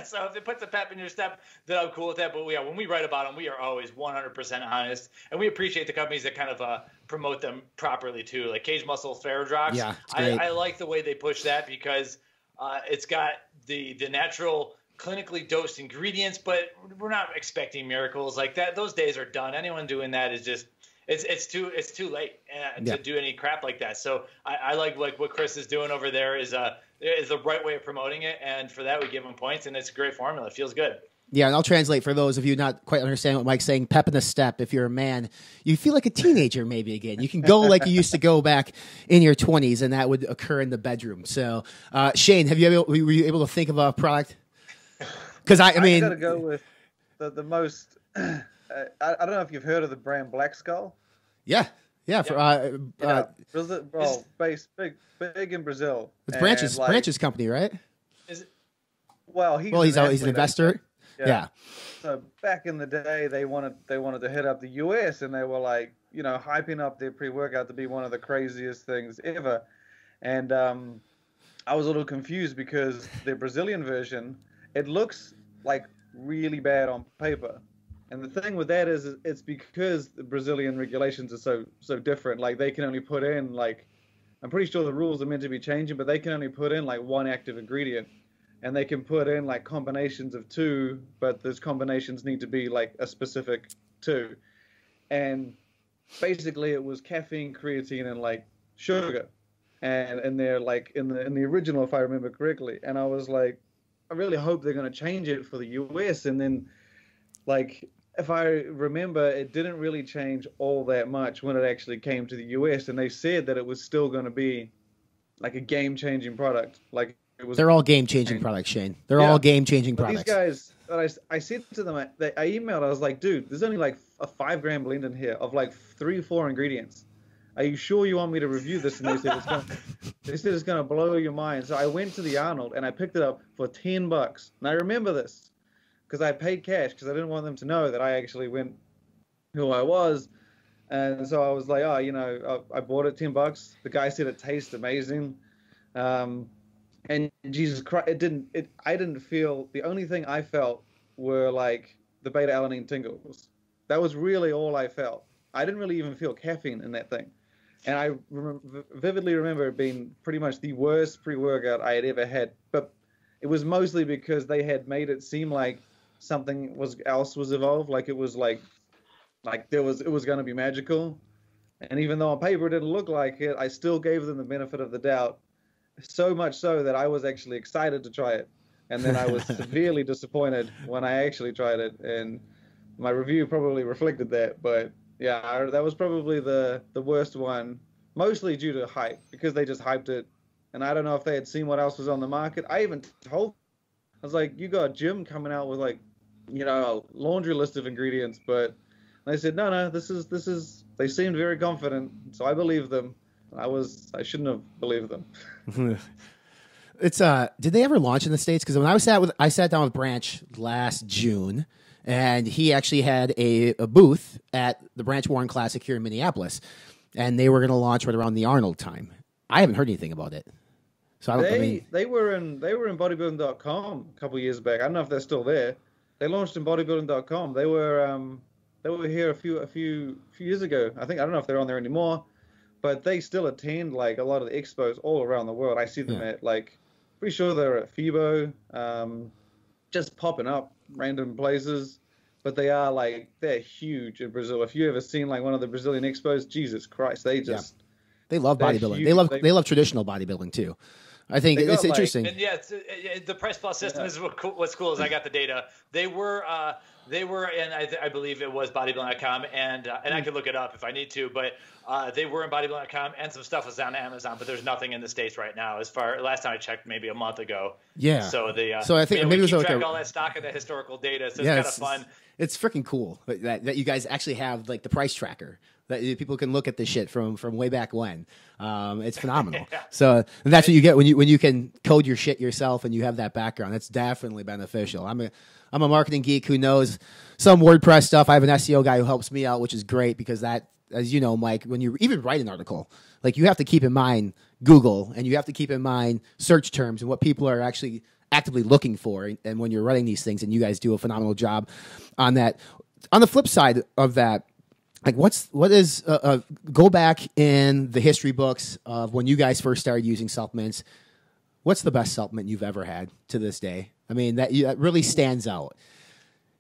So if it puts a pep in your step, then I'm cool with that. But when we write about them, we are always 100% honest, and we appreciate the companies that kind of promote them properly too, like Cage Muscle Ferrodrox. Yeah, I like the way they push that because it's got the natural clinically dosed ingredients, but we're not expecting miracles like that. Those days are done. Anyone doing that is just it's too late to do any crap like that. So I like what Chris is doing over there is the right way of promoting it, and for that we give him points, and it's a great formula. It feels good. Yeah, and I'll translate for those of you not quite understanding what Mike's saying. Pep in the step. If you're a man, you feel like a teenager maybe again. You can go like you used to go back in your 20s, and that would occur in the bedroom. So, Shane, were you able to think of a product? Because I mean, got to go with the most. I don't know if you've heard of the brand Black Skull. Yeah. Brazil, based big in Brazil. It's Branch's company, right? Is it? Well, he's an investor. Yeah. So back in the day, they wanted to hit up the US, and they were like, hyping up their pre-workout to be one of the craziest things ever. And I was a little confused because their Brazilian version, it looks like really bad on paper. And the thing with that is it's because the Brazilian regulations are so different. Like they can only put in I'm pretty sure the rules are meant to be changing, but they can only put in like one active ingredient. And they can put in like combinations of two, but those combinations need to be like a specific two. And basically it was caffeine, creatine, and like sugar. And they're like in the original, if I remember correctly. And I was like, I really hope they're going to change it for the US. And then like, if I remember, it didn't really change all that much when it actually came to the US. And they said that it was still going to be like a game-changing product. Like, they're all game-changing products, Shane. They're all game-changing products. These guys, I said to them, I emailed, I was like, dude, there's only like a 5-gram blend in here of like 3-4 ingredients. Are you sure you want me to review this? And they said it's gonna blow your mind. So I went to the Arnold and I picked it up for $10. And I remember this because I paid cash because I didn't want them to know that I actually went who I was. And so I was like, I bought it $10. The guy said it tastes amazing. And Jesus Christ, I didn't feel, the only thing I felt were like the beta alanine tingles. That was really all I felt. I didn't really even feel caffeine in that thing. And I vividly remember it being pretty much the worst pre-workout I had ever had. But it was mostly because they had made it seem like something else was involved. Like it was like it was going to be magical. And even though on paper it didn't look like it, I still gave them the benefit of the doubt. So much so that I was actually excited to try it. And then I was severely disappointed when I actually tried it. And my review probably reflected that. But yeah, that was probably the worst one, mostly due to hype, because they just hyped it. And I don't know if they had seen what else was on the market. I even told, I was like, you got Jim coming out with like, a laundry list of ingredients. But they said, no, this is, they seemed very confident. So I believed them. I shouldn't have believed them. It's did they ever launch in the States? Because when I sat down with Branch last June, and he actually had a booth at the Branch Warren Classic here in Minneapolis, and they were going to launch right around the Arnold time. I haven't heard anything about it. So they were in bodybuilding.com a couple of years back. I don't know if they're still there. They launched in bodybuilding.com. They were here a few years ago. I don't know if they're on there anymore. But they still attend like a lot of the expos all around the world. I see them at pretty sure they're at FIBO, just popping up random places. But they're huge in Brazil. If you ever seen like one of the Brazilian expos, Jesus Christ, they love bodybuilding. They love traditional bodybuilding too. I think it's interesting. And yeah, the PricePlow system is what's cool is I got the data. They were in, I believe it was bodybuilding.com, and I could look it up if I need to, but they were in bodybuilding.com, and some stuff was on Amazon, but there's nothing in the States right now. Last time I checked, maybe a month ago. Yeah. So so I think maybe we it was track all that stock of the historical data, so it's kind of fun. It's freaking cool that you guys actually have like the price tracker that people can look at this shit from way back when. It's phenomenal. Yeah. So that's what you get when you can code your shit yourself and you have that background. That's definitely beneficial. I'm a marketing geek who knows some WordPress stuff. I have an SEO guy who helps me out, which is great because that, as you know, Mike, when you even write an article, like you have to keep in mind Google and you have to keep in mind search terms and what people are actually actively looking for. And when you're writing these things, and you guys do a phenomenal job on that. On the flip side of that, like what is go back in the history books of when you guys first started using supplements. What's the best supplement you've ever had to this day? I mean, that really stands out.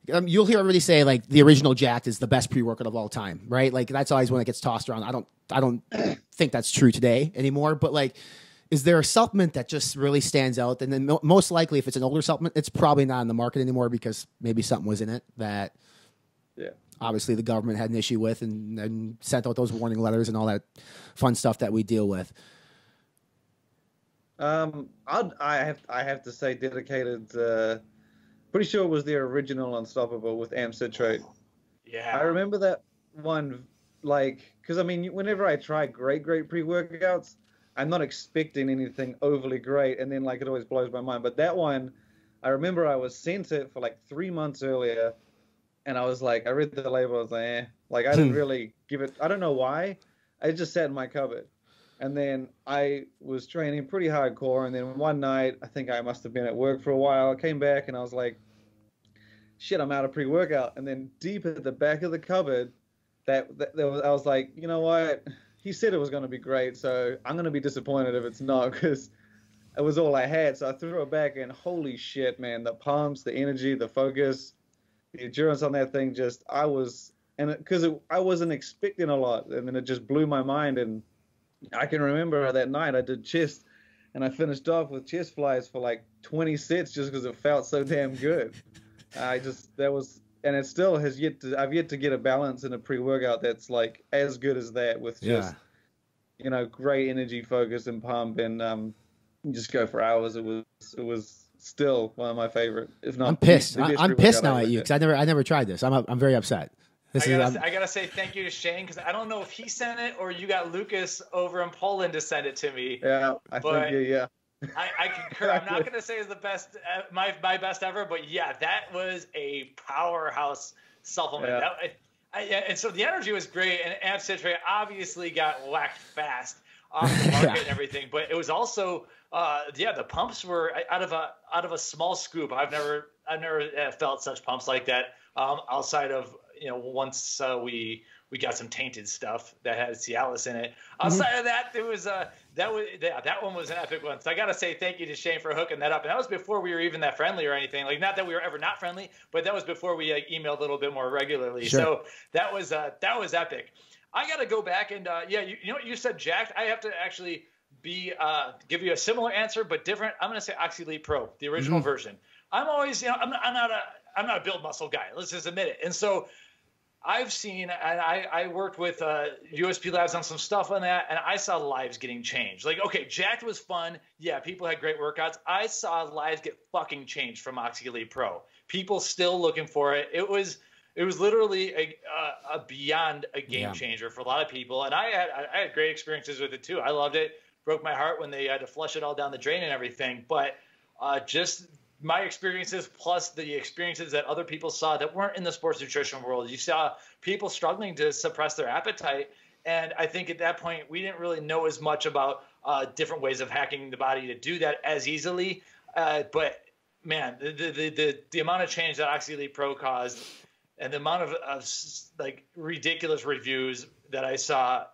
You'll hear everybody say like the original Jacked is the best pre-workout of all time, right? Like that's always when it gets tossed around. I don't think that's true today anymore. But like, is there a supplement that just really stands out? And then most likely, if it's an older supplement, it's probably not in the market anymore because maybe something was in it that, obviously the government had an issue with and sent out those warning letters and all that fun stuff that we deal with. I have to say dedicated. Pretty sure it was the original Unstoppable with Amp Citrate. Yeah, I remember that one. Like, because I mean, whenever I try great pre-workouts, I'm not expecting anything overly great, and then like it always blows my mind. But that one, I remember I was sent it for like 3 months earlier, and I was like, I read the label, I was like, eh. Like I didn't really give it. I don't know why. I just sat in my cupboard. And then I was training pretty hardcore. And then one night, I think I must have been at work for a while. I came back and I was like, shit, I'm out of pre-workout. And then deep at the back of the cupboard, I was like, you know what? He said it was going to be great. So I'm going to be disappointed if it's not because it was all I had. So I threw it back and holy shit, man, the pumps, the energy, the focus, the endurance on that thing, I wasn't expecting a lot. And then it just blew my mind. And I can remember that night I did chest, and I finished off with chest flies for like 20 sets just because it felt so damn good. And it still has I've yet to get a balance in a pre-workout that's like as good as that with just, great energy, focus, and pump, and just go for hours. It was still one of my favorite, if not. I'm pissed. I'm pissed now at you because I never tried this. I'm very upset. I gotta say thank you to Shane because I don't know if he sent it or you got Lucas over in Poland to send it to me. Yeah, I concur. I'm not gonna say it's the best, my best ever, but yeah, that was a powerhouse supplement. Yeah. And so the energy was great, and Amp Citrate obviously got whacked fast off the market and everything, but it was also the pumps were out of a small scoop. I've never felt such pumps like that outside of once we got some tainted stuff that had Cialis in it. Outside of that, there was that one was an epic one. So I gotta say thank you to Shane for hooking that up. And that was before we were even that friendly or anything. Like not that we were ever not friendly, but that was before we emailed a little bit more regularly. Sure. So that was epic. I gotta go back and you said Jacked. I have to actually give you a similar answer but different. I'm gonna say Oxy Elite Pro, the original version. I'm always I'm not a build muscle guy. Let's just admit it. And so I've seen, and I worked with USP Labs on some stuff on that, and I saw lives getting changed. Like, okay, Jacked was fun. Yeah, people had great workouts. I saw lives get fucking changed from Oxy Elite Pro. People still looking for it. It was literally a beyond a game changer for a lot of people, and I had great experiences with it too. I loved it. Broke my heart when they had to flush it all down the drain and everything, but just my experiences plus the experiences that other people saw that weren't in the sports nutrition world. You saw people struggling to suppress their appetite. And I think at that point, we didn't really know as much about different ways of hacking the body to do that as easily. But man, the amount of change that Oxy Elite Pro caused and the amount of like ridiculous reviews that I saw,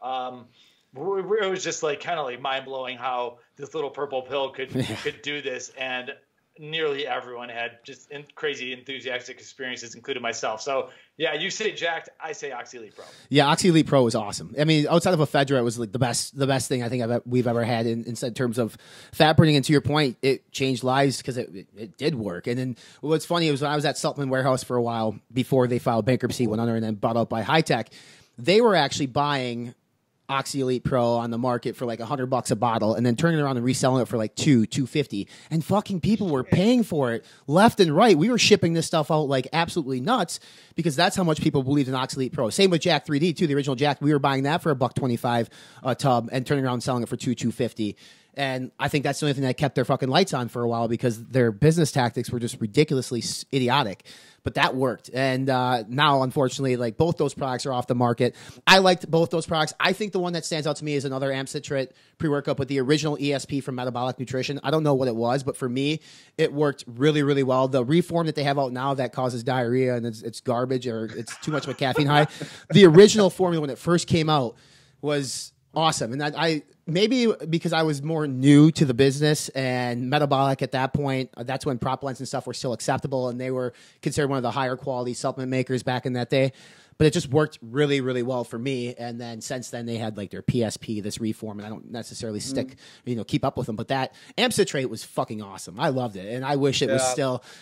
it was just like kind of like mind blowing how this little purple pill could do this. And nearly everyone had just crazy enthusiastic experiences, including myself. So yeah, you say Jacked, I say Oxy Elite Pro. Yeah, Oxy Elite Pro was awesome. I mean, outside of ephedra, it was like the best thing I think we've ever had in terms of fat burning. And to your point, it changed lives because it did work. And then what's funny was when I was at Supplement Warehouse for a while before they filed bankruptcy, went under, and then bought out by High Tech, they were actually buying Oxy Elite Pro on the market for like $100 a bottle, and then turning around and reselling it for like $250, and fucking people were paying for it left and right. We were shipping this stuff out like absolutely nuts because that's how much people believed in Oxy Elite Pro. Same with Jack3d too, the original Jack. We were buying that for $1.25 a tub and turning around and selling it for $250. And I think that's the only thing that kept their fucking lights on for a while because their business tactics were just ridiculously idiotic. But that worked. And now, unfortunately, like both those products are off the market. I liked both those products. I think the one that stands out to me is another amp citrate pre-workout, but the original ESP from Metabolic Nutrition. I don't know what it was, but for me, it worked really, really well. The reform that they have out now that causes diarrhea and it's garbage or it's too much of a caffeine high. The original formula when it first came out was awesome. And I maybe because I was more new to the business and Metabolic at that point, that's when prop blends and stuff were still acceptable and they were considered one of the higher quality supplement makers back in that day. But it just worked really, really well for me. And then since then they had like their PSP, this reform, and I don't necessarily keep up with them. But that amp citrate was fucking awesome. I loved it. And I wish it was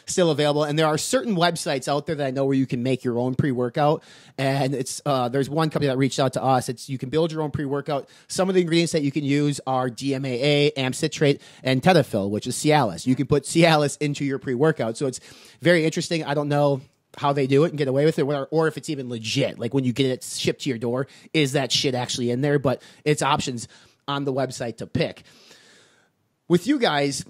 still available. And there are certain websites out there that I know where you can make your own pre-workout. And it's there's one company that reached out to us. You can build your own pre-workout. Some of the ingredients that you can use are DMAA, amp citrate, and Tetafil, which is Cialis. You can put Cialis into your pre-workout. So it's very interesting. I don't know how they do it and get away with it, or if it's even legit. Like when you get it shipped to your door, is that shit actually in there? But it's options on the website to pick. With you guys,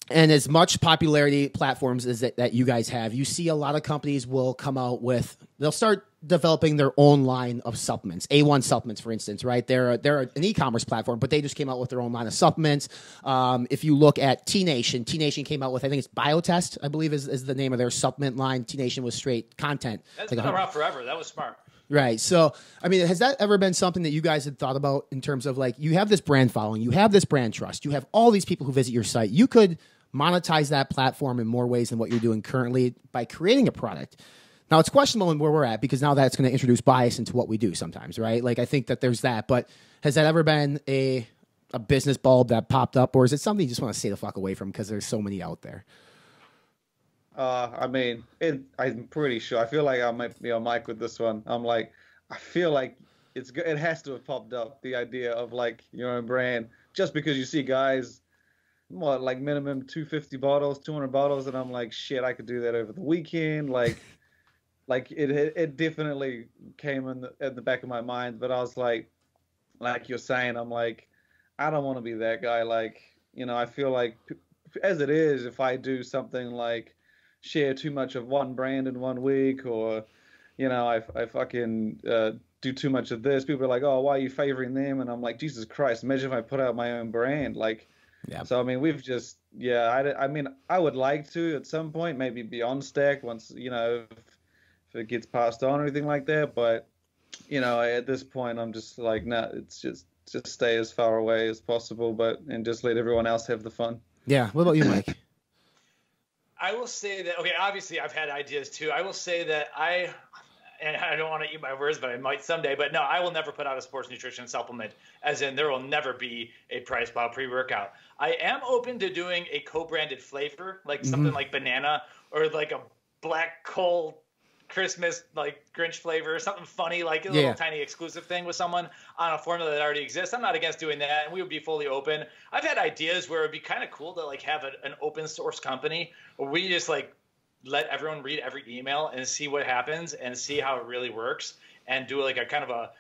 and as much popularity platforms as that you guys have, you see a lot of companies will come out with, they'll start developing their own line of supplements. A1 Supplements, for instance, right? They're an e-commerce platform, but they just came out with their own line of supplements. If you look at T-Nation came out with, I think it's Biotest, I believe is the name of their supplement line. T-Nation was straight content. That's been around forever. That was smart. Right. So, I mean, has that ever been something that you guys had thought about in terms of like, you have this brand following, you have this brand trust, you have all these people who visit your site. You could monetize that platform in more ways than what you're doing currently by creating a product. Now, it's questionable in where we're at because now that's going to introduce bias into what we do sometimes, right? Like, I think that there's that. But has that ever been a business bulb that popped up, or is it something you just want to stay the fuck away from because there's so many out there? I mean, I'm pretty sure. I feel like I might be on mic with this one. I feel like it has to have popped up, the idea of like your own brand, just because you see guys, like minimum 250 bottles, 200 bottles, and I'm like, shit, I could do that over the weekend, like it definitely came in the back of my mind. But I was like you're saying, I'm like, I don't want to be that guy. Like, I feel like as it is, if I do something like share too much of one brand in 1 week, or I fucking do too much of this, people are like, oh, why are you favoring them? And I'm like, Jesus Christ, imagine if I put out my own brand. Like, yeah. So I mean, we've just, I mean, I would like to at some point, maybe be on Stack once, if it gets passed on or anything like that. But at this point, I'm just like, nah, it's just stay as far away as possible, and just let everyone else have the fun. Yeah. What about you, Mike? I will say that, okay, obviously I've had ideas too. I will say that and I don't want to eat my words, but I might someday, but no, I will never put out a sports nutrition supplement, as in there will never be a PricePlow pre-workout. I am open to doing a co-branded flavor, like something like banana, or like a black coal Christmas, like Grinch flavor, or something funny, like a little tiny exclusive thing with someone on a formula that already exists. I'm not against doing that, and we would be fully open. I've had ideas where it'd be kind of cool to like have an open source company where we just like let everyone read every email and see what happens and see how it really works, and do like a kind of a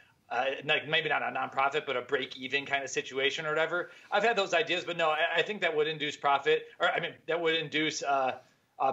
like maybe not a nonprofit, but a break-even kind of situation or whatever. I've had those ideas, but no, I think that would induce profit, or I mean, that would induce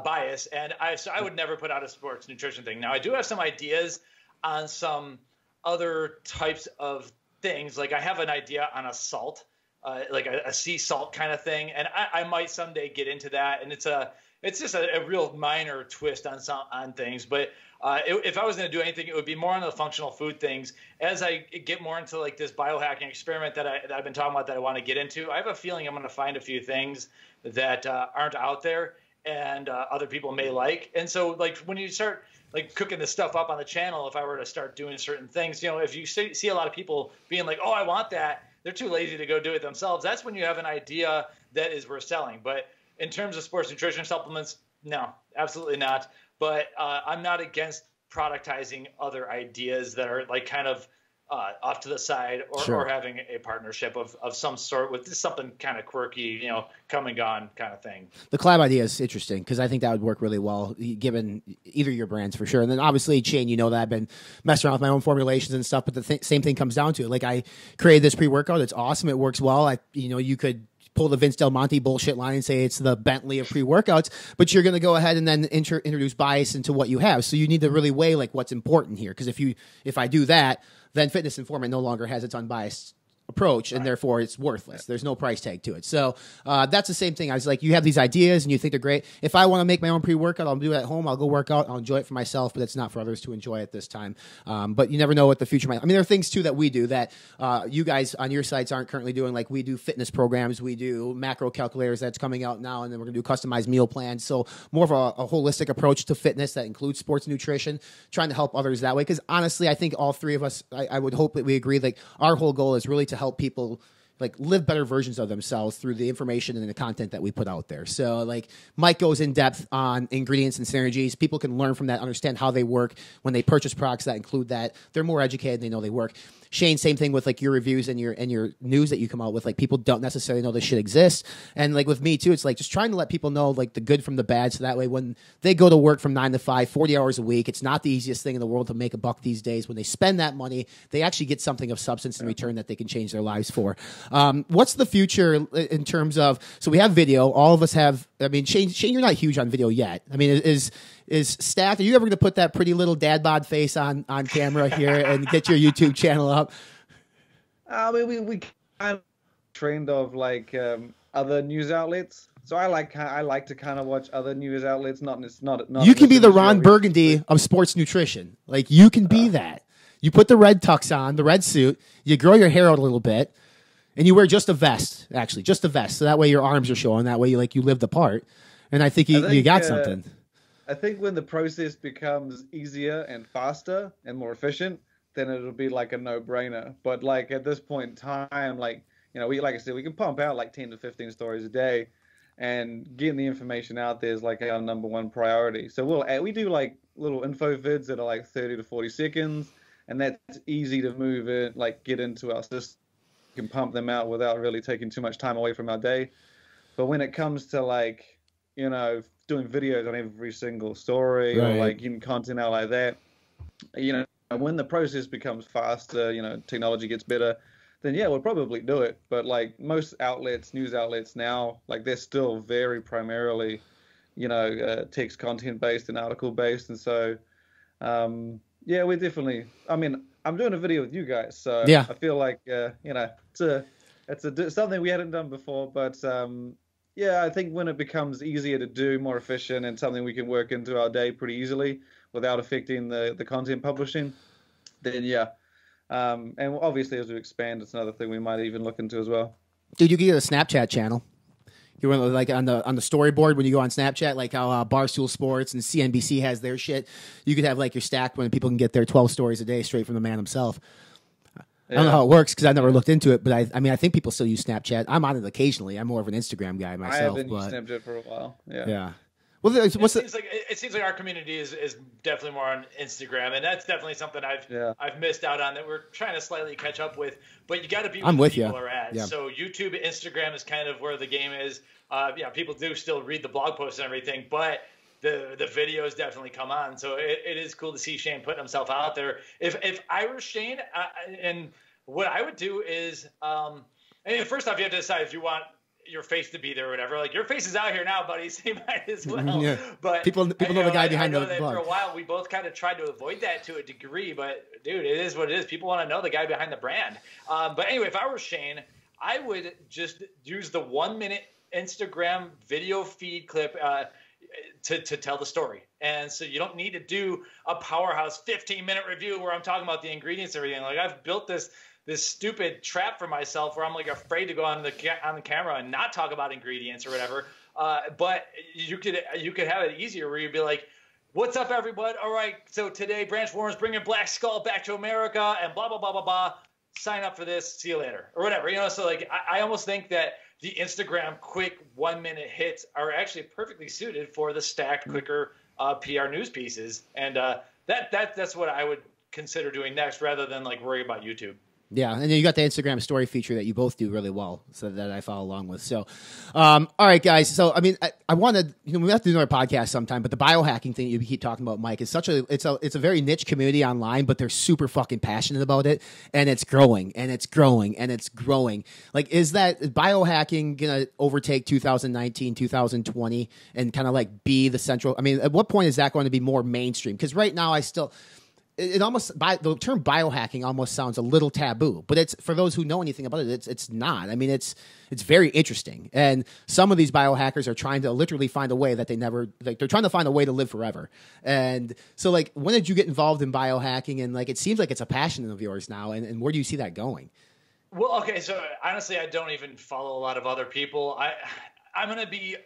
bias, and so I would never put out a sports nutrition thing. Now, I do have some ideas on some other types of things. Like I have an idea on a salt, like a sea salt kind of thing, and I might someday get into that. And it's just a real minor twist on things. But if I was going to do anything, it would be more on the functional food things. As I get more into like this biohacking experiment that I've been talking about that I want to get into, I have a feeling I'm going to find a few things that aren't out there. and other people may like. And so like when you start like cooking this stuff up on the channel, if I were to start doing certain things, you know, if you see a lot of people being like, oh, I want that, they're too lazy to go do it themselves. That's when you have an idea that is worth selling. But in terms of sports nutrition supplements, no, absolutely not. But I'm not against productizing other ideas that are like kind of off to the side, or having a partnership of some sort with something kind of quirky, you know, come and gone kind of thing. The collab idea is interesting because I think that would work really well given either your brands for sure. And then obviously, Shane, you know that I've been messing around with my own formulations and stuff, but the same thing comes down to it. Like I created this pre-workout. It's awesome. It works well. You could pull the Vince Del Monte bullshit line and say it's the Bentley of pre-workouts, but you're going to go ahead and then introduce bias into what you have. So you need to really weigh like what's important here. Because if I do that, then Fitness Informant no longer has its unbiased approach, and therefore it's worthless. There's no price tag to it. So that's the same thing. I was like, you have these ideas and you think they're great. If I want to make my own pre-workout, I'll do it at home. I'll go work out. I'll enjoy it for myself, but it's not for others to enjoy at this time. But you never know what the future might. I mean, there are things too that we do that you guys on your sites aren't currently doing. Like we do fitness programs, we do macro calculators that's coming out now, and then we're gonna do customized meal plans. So more of a holistic approach to fitness that includes sports nutrition, trying to help others that way. Because honestly, I think all three of us, I would hope that we agree. Like our whole goal is really to help people like live better versions of themselves through the information and the content that we put out there. So like Mike goes in depth on ingredients and synergies. People can learn from that, understand how they work. When they purchase products that include that, they're more educated, they know they work. Shane, same thing with like your reviews and your news that you come out with. Like people don't necessarily know this shit exists. And like with me too, it's like just trying to let people know like the good from the bad. So that way when they go to work from 9 to 5, 40 hours a week, it's not the easiest thing in the world to make a buck these days. When they spend that money, they actually get something of substance in return that they can change their lives for. What's the future in terms of, so we have video, all of us have, I mean, Shane, you're not huge on video yet. I mean, is Stack, are you ever going to put that pretty little dad bod face on camera here and get your YouTube channel up? I mean, we kind of trained of like other news outlets. So I like to kind of watch other news outlets. Not you can be the Ron Burgundy of sports nutrition. Like you can be that. You put the red tux on, the red suit. You grow your hair out a little bit, and you wear just a vest. Actually, just a vest. So that way your arms are showing. That way you live the part. And I think you got something. I think when the process becomes easier and faster and more efficient, then it'll be like a no-brainer. But like at this point in time, like, you know, like I said, we can pump out like 10 to 15 stories a day, and getting the information out there is like our #1 priority. So we do like little info vids that are like 30 to 40 seconds, and that's easy to move it, like get into our system. We can pump them out without really taking too much time away from our day. But when it comes to like, you know, doing videos on every single story, or like getting content out like that, you know, when the process becomes faster, you know, technology gets better, then yeah, we'll probably do it. But like most outlets, news outlets now, like they're still very primarily, you know, text content based and article based. And so, yeah, we're definitely, I mean, I'm doing a video with you guys, so yeah. I feel like, you know, it's something we hadn't done before, but yeah, I think when it becomes easier to do, more efficient, and something we can work into our day pretty easily without affecting the content publishing, then yeah. And obviously as we expand, it's another thing we might even look into as well. Dude, you can get a Snapchat channel. You want like on the storyboard when you go on Snapchat, like how Barstool Sports and CNBC has their shit. You could have like your Stack when people can get their 12 stories a day straight from the man himself. I don't know how it works because I've never looked into it, but I mean, I think people still use Snapchat. I'm on it occasionally. I'm more of an Instagram guy myself. I haven't used Snapchat for a while. Yeah. Well, it seems like our community is definitely more on Instagram, and that's definitely something I've missed out on that we're trying to slightly catch up with. But you got to be where people are at. Yeah. So YouTube, Instagram is kind of where the game is. Yeah, people do still read the blog posts and everything, but the videos definitely come on. So it is cool to see Shane putting himself out there. If I were Shane, and what I would do is, I mean, first off, you have to decide if you want your face to be there or whatever. Like, your face is out here now, buddy, so you might as well. Yeah. But people know the guy behind the blog. For a while, we both kind of tried to avoid that to a degree, but dude, it is what it is. People want to know the guy behind the brand. But anyway, if I were Shane, I would just use the 1-minute Instagram video feed clip to tell the story. And so you don't need to do a powerhouse 15-minute review where I'm talking about the ingredients and everything. Like, I've built this stupid trap for myself where I'm like afraid to go on the camera and not talk about ingredients or whatever. But you could have it easier where you'd be like, what's up, everyone? All right, so today Branch Warren's bringing Black Skull back to America and blah, blah, blah, blah, blah. Sign up for this. See you later or whatever. So like I almost think that the Instagram quick 1 minute hits are actually perfectly suited for the stacked, quicker PR news pieces. And that's what I would consider doing next rather than like worry about YouTube. Yeah, and then you got the Instagram story feature that you both do really well, so that I follow along with. So, all right, guys. So, I mean, I wanted, we have to do another podcast sometime, but the biohacking thing you keep talking about, Mike, is it's a very niche community online, but they're super fucking passionate about it, and it's growing, and it's growing, and it's growing. Like, is biohacking gonna overtake 2019, 2020, and kind of like be the central? I mean, at what point is that going to be more mainstream? Because right now, it almost, the term biohacking almost sounds a little taboo, but it's, for those who know anything about it, it's not. I mean, it's very interesting. And some of these biohackers are trying to literally find a way that they're trying to find a way to live forever. And so like, when did you get involved in biohacking? And like, it seems like it's a passion of yours now. And where do you see that going? Well, okay. So honestly, I don't even follow a lot of other people. I'm going to be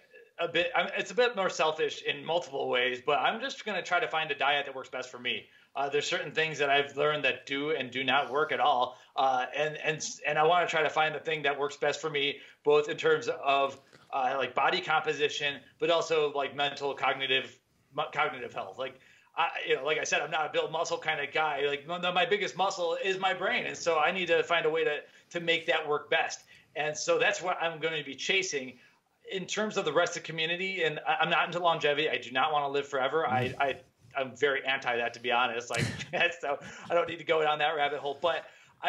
it's a bit more selfish in multiple ways, but I'm just going to try to find a diet that works best for me. There's certain things that I've learned that do and do not work at all. And I want to try to find the thing that works best for me, both in terms of like body composition, but also like mental, cognitive health. Like, like I said, I'm not a build muscle kind of guy. Like my biggest muscle is my brain. And so I need to find a way to make that work best. And so that's what I'm going to be chasing. In terms of the rest of the community, and I'm not into longevity. I do not want to live forever. I'm very anti that, to be honest. Like, so I don't need to go down that rabbit hole. But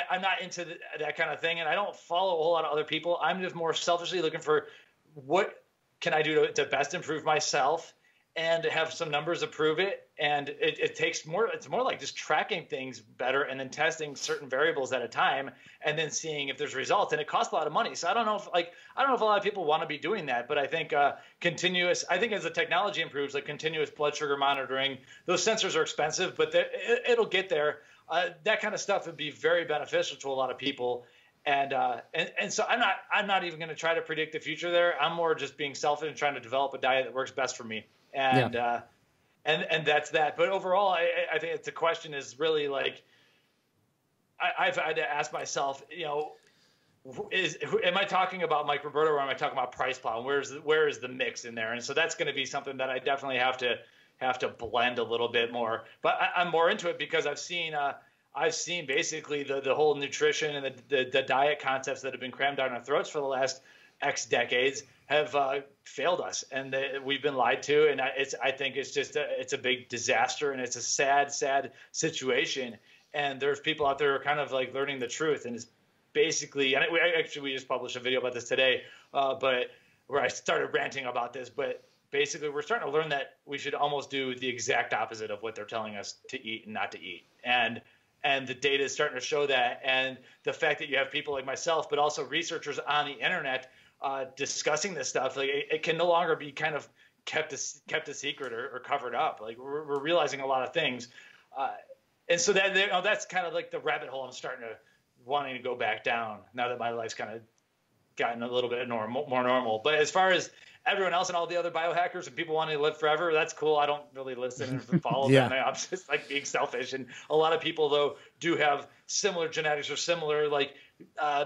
I'm not into that kind of thing, and I don't follow a whole lot of other people. I'm just more selfishly looking for what can I do to best improve myself and have some numbers to prove it. And it takes more. It's more like just tracking things better and then testing certain variables at a time and then seeing if there's results. And it costs a lot of money. So I don't know if a lot of people want to be doing that, but I think I think as the technology improves, like continuous blood sugar monitoring, those sensors are expensive, but it'll get there. That kind of stuff would be very beneficial to a lot of people. And so I'm not even going to try to predict the future there. I'm more just being selfish and trying to develop a diet that works best for me. And that's that. But overall, I think it's the question is really like, I've had to ask myself, am I talking about Mike Roberto or am I talking about PricePlow? And where is the mix in there? And so that's going to be something that I definitely have to blend a little bit more. But I'm more into it because I've seen basically the whole nutrition and the diet concepts that have been crammed down our throats for the last X decades have failed us, and we've been lied to. And I think it's just it's a big disaster, and it's a sad situation. And there's people out there who are kind of like learning the truth, and it's basically, and we just published a video about this today, but where I started ranting about this, but basically we're starting to learn that we should almost do the exact opposite of what they're telling us to eat and not to eat. And the data is starting to show that. And the fact that you have people like myself, but also researchers on the internet discussing this stuff, like it can no longer be kind of kept a secret or covered up. Like we're realizing a lot of things. And so that's kind of like the rabbit hole I'm starting to wanting to go back down now that my life's kind of gotten a little bit more normal. But as far as everyone else and all the other biohackers and people wanting to live forever, that's cool. I don't really listen and follow them. I'm just like being selfish. And a lot of people though do have similar genetics or similar like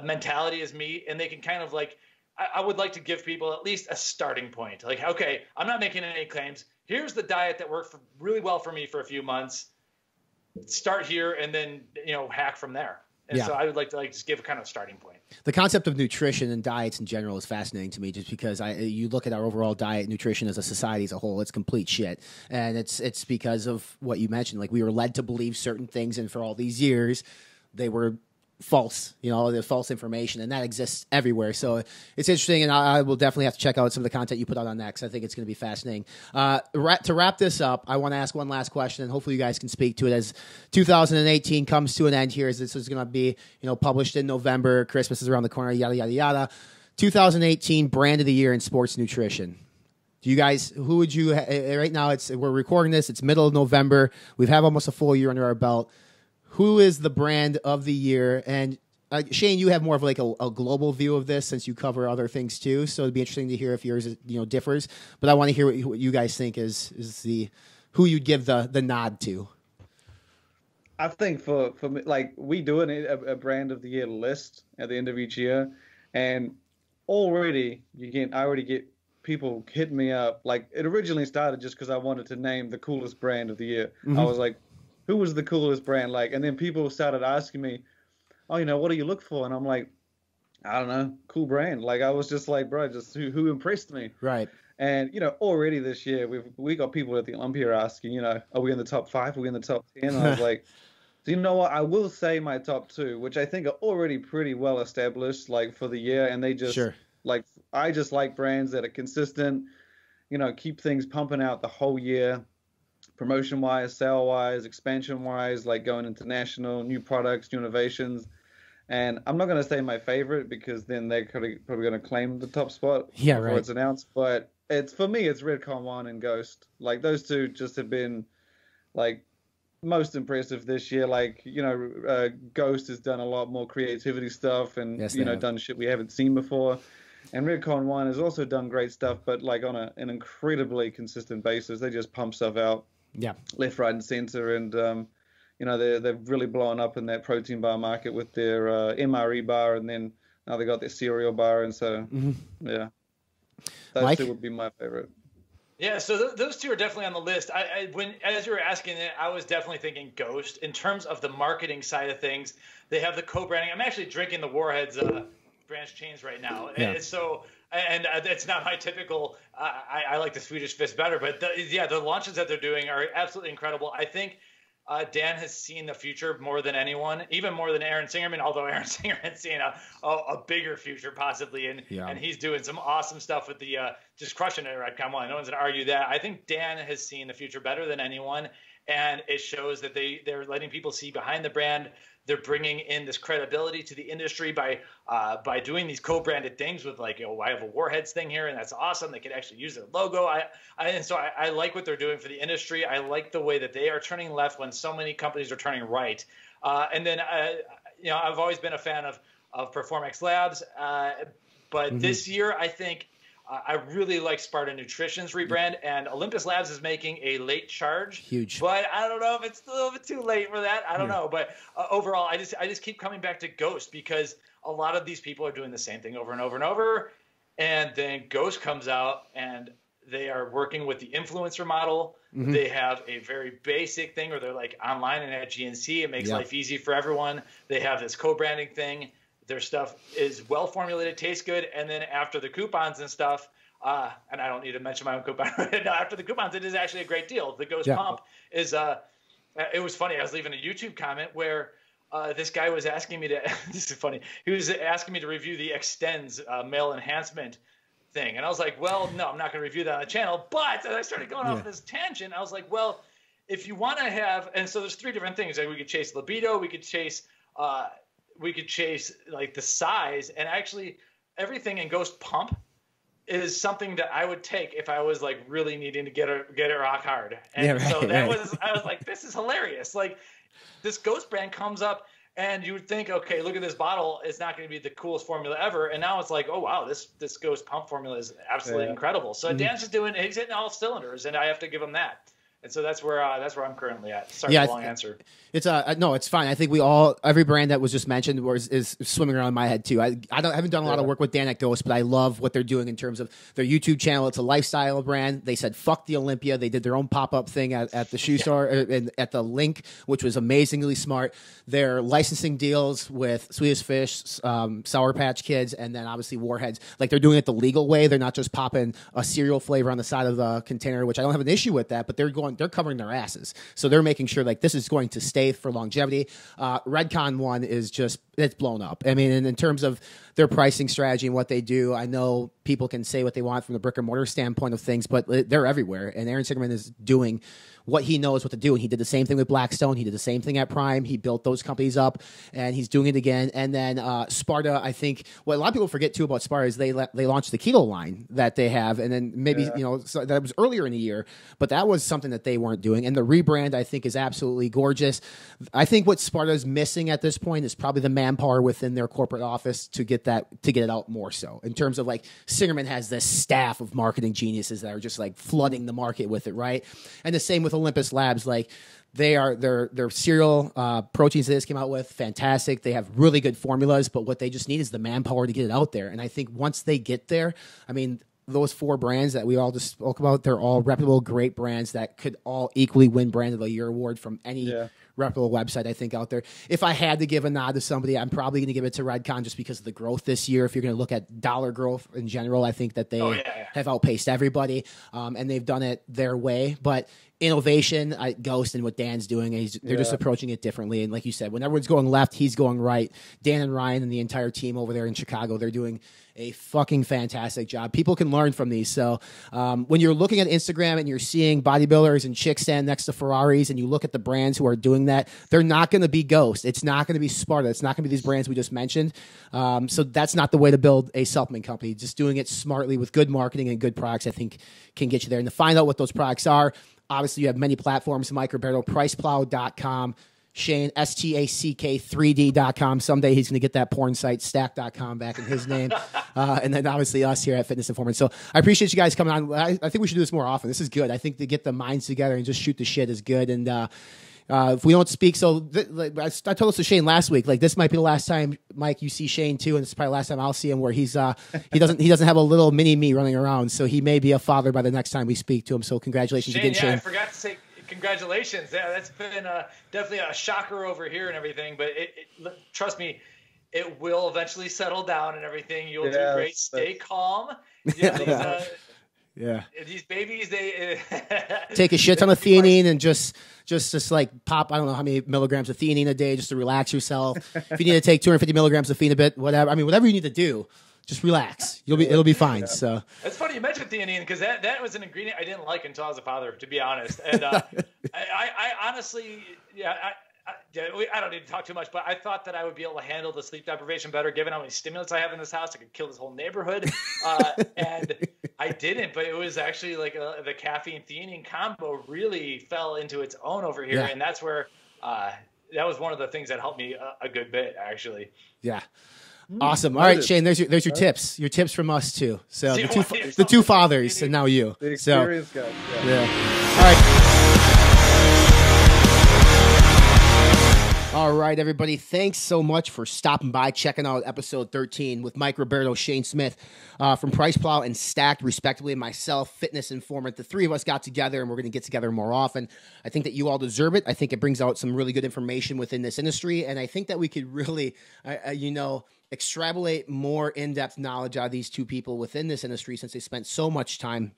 mentality as me, and they can kind of like, I would like to give people at least a starting point. Like, okay, I'm not making any claims. Here's the diet that worked really well for me for a few months. Start here and then, hack from there. And so I would like to just give a kind of starting point. The concept of nutrition and diets in general is fascinating to me, just because you look at our overall diet, nutrition as a society as a whole, it's complete shit. And it's because of what you mentioned. Like, we were led to believe certain things, and for all these years, they were false, the false information, and that exists everywhere. So it's interesting, and I will definitely have to check out some of the content you put out on that, because I think it's going to be fascinating. To wrap this up, I want to ask one last question, and hopefully you guys can speak to it as 2018 comes to an end here, as this is going to be published in November. Christmas is around the corner, yada, yada, yada. 2018 brand of the year in sports nutrition. Do you guys, who would you, right now we're recording this, it's middle of November. We've had almost a full year under our belt. Who is the brand of the year? And Shane, you have more of like a global view of this since you cover other things too. So it'd be interesting to hear if yours, differs. But I want to hear what you guys think is the who you'd give the nod to. I think for me, like we do a brand of the year list at the end of each year, and already I already get people hitting me up. Like it originally started just because I wanted to name the coolest brand of the year. Mm-hmm. I was like, who was the coolest brand? Like, and then people started asking me, oh, what do you look for? And I'm like, I don't know, cool brand. Like I was just like, bro, just who impressed me, right? And already this year we got people at the Olympia asking, are we in the top 5? Are we in the top 10? And I was like, so you know what? I will say my top 2, which I think are already pretty well established, like for the year, and they just like I just like brands that are consistent, keep things pumping out the whole year, promotion wise, sale wise, expansion wise, like going international, new products, new innovations. And I'm not going to say my favorite because then they're probably going to claim the top spot before it's announced. But for me, it's Redcon One and Ghost. Like those two just have been like most impressive this year. Like Ghost has done a lot more creativity stuff and done shit we haven't seen before. And Redcon One has also done great stuff, but like on an incredibly consistent basis. They just pump stuff out, left, right, and center, and they're really blowing up in that protein bar market with their MRE bar, and then now they got their cereal bar, and so those Mike? two would be my favorite. Yeah, so those two are definitely on the list. As you were asking it, I was definitely thinking Ghost. In terms of the marketing side of things, they have the co-branding. I'm actually drinking the Warheads branch chains right now, and so it's not my typical. I like the Swedish Fish better, but the launches that they're doing are absolutely incredible. I think Dan has seen the future more than anyone, even more than Aaron Singerman, although Aaron Singerman has seen a bigger future possibly, and he's doing some awesome stuff with the just crushing it at Redcon One. No one's going to argue that. I think Dan has seen the future better than anyone, and it shows that they're letting people see behind the brand. They're bringing in this credibility to the industry by doing these co-branded things with I have a Warheads thing here, and that's awesome. They could actually use their logo. So I like what they're doing for the industry. I like the way that they are turning left when so many companies are turning right. And then I've always been a fan of Performx Labs, but this year I think I really like Sparta Nutrition's rebrand, and Olympus Labs is making a late charge. Huge. But I don't know if it's a little bit too late for that. I don't know. But overall, I just keep coming back to Ghost because a lot of these people are doing the same thing over and over and over. And then Ghost comes out, and they are working with the influencer model. Mm-hmm. They have a very basic thing where they're like online and at GNC. It makes life easy for everyone. They have this co-branding thing. Their stuff is well formulated, tastes good, and then after the coupons and stuff, and I don't need to mention my own coupon. No, after the coupons, it is actually a great deal. The Ghost Pump is. It was funny. I was leaving a YouTube comment where this guy was asking me to. This is funny. He was asking me to review the Extends male enhancement thing, and I was like, "Well, no, I'm not going to review that on the channel." But as I started going off this tangent, I was like, "Well, if you want to have," and so there's 3 different things. Like we could chase libido, we could chase like the size, and actually everything in Ghost Pump is something that I would take if I was like really needing to get it rock hard. And I was like, this is hilarious. Like this Ghost brand comes up and you would think, okay, look at this bottle. It's not going to be the coolest formula ever. And now it's like, oh wow, this Ghost Pump formula is absolutely incredible. So Dan's just he's hitting all cylinders, and I have to give him that. And so that's where I'm currently at. Sorry for the long answer. It's no, it's fine. I think every brand that was just mentioned is swimming around in my head too. I haven't done a lot of work with Dan at Ghost, but I love what they're doing in terms of their YouTube channel. It's a lifestyle brand. They said fuck the Olympia. They did their own pop-up thing at the shoe store and at the Link, which was amazingly smart. Their licensing deals with Swedish Fish, Sour Patch Kids, and then obviously Warheads. Like they're doing it the legal way. They're not just popping a cereal flavor on the side of the container, which I don't have an issue with that, but they're covering their asses. So they're making sure like this is going to stay for longevity. Redcon One is it's blown up. I mean, and in terms of their pricing strategy and what they do, I know people can say what they want from the brick and mortar standpoint of things, but they're everywhere. And Aaron Singerman is doing what he knows what to do. And he did the same thing with Blackstone. He did the same thing at Prime. He built those companies up, and he's doing it again. And then Sparta, I think what a lot of people forget too about Sparta is they launched the keto line that they have. And then maybe, so that was earlier in the year, but that was something that they weren't doing. And the rebrand, I think, is absolutely gorgeous. I think what Sparta's missing at this point is probably the manpower within their corporate office to get it out more so. In terms of like, Singerman has this staff of marketing geniuses that are just like flooding the market with it, right? And the same with Olympus Labs. Like, their cereal proteins they just came out with, fantastic. They have really good formulas, but what they just need is the manpower to get it out there. And I think once they get there, I mean, those 4 brands that we all just spoke about, they're all reputable, great brands that could all equally win Brand of the Year award from any reputable website, I think, out there. If I had to give a nod to somebody, I'm probably going to give it to Redcon just because of the growth this year. If you're going to look at dollar growth in general, I think that they have outpaced everybody, and they've done it their way. But innovation, Ghost and what Dan's doing, they're just approaching it differently. And like you said, when everyone's going left, he's going right. Dan and Ryan and the entire team over there in Chicago, they're doing a fucking fantastic job. People can learn from these. So when you're looking at Instagram and you're seeing bodybuilders and chicks stand next to Ferraris and you look at the brands who are doing that, they're not going to be Ghost. It's not going to be Sparta. It's not going to be these brands we just mentioned. So that's not the way to build a supplement company. Just doing it smartly with good marketing and good products, I think, can get you there. And to find out what those products are, obviously, you have many platforms. Mike Roberto, PricePlow.com. Shane, Stack3d.com. Someday he's going to get that porn site, Stack.com, back in his name. And then obviously us here at Fitness Informant. So I appreciate you guys coming on. I think we should do this more often. This is good. I think to get the minds together and just shoot the shit is good. And if we don't speak, I told this to Shane last week. Like, this might be the last time, Mike, you see Shane too, and it's probably the last time I'll see him. Where he doesn't have a little mini me running around, so he may be a father by the next time we speak to him. So congratulations again, Shane. I forgot to say congratulations. Yeah, that's been definitely a shocker over here and everything. But trust me, it will eventually settle down and everything. You'll do great. Stay calm. These babies, they take a shit ton of theanine and just like pop, I don't know how many milligrams of theanine a day just to relax yourself. If you need to take 250 milligrams of Phenibut, whatever. I mean, whatever you need to do, just relax. It'll be fine. Yeah. So it's funny you mentioned theanine because that was an ingredient I didn't like until I was a father, to be honest. And I honestly, I don't need to talk too much, but I thought that I would be able to handle the sleep deprivation better, given how many stimulants I have in this house. I could kill this whole neighborhood, and I didn't. But it was actually like the caffeine theanine combo really fell into its own over here, and that's where that was one of the things that helped me a good bit, actually. Yeah. Awesome. All right, Shane, there's your tips. Your tips from us too. So the two fathers and now you. The experienced guy. Yeah. All right. All right, everybody. Thanks so much for stopping by, checking out episode 13 with Mike Roberto, Shane Smith from PricePlow and Stacked, respectively, and myself, Fitness Informant. The three of us got together, and we're going to get together more often. I think that you all deserve it. I think it brings out some really good information within this industry, and I think that we could really, extrapolate more in-depth knowledge out of these two people within this industry since they spent so much time.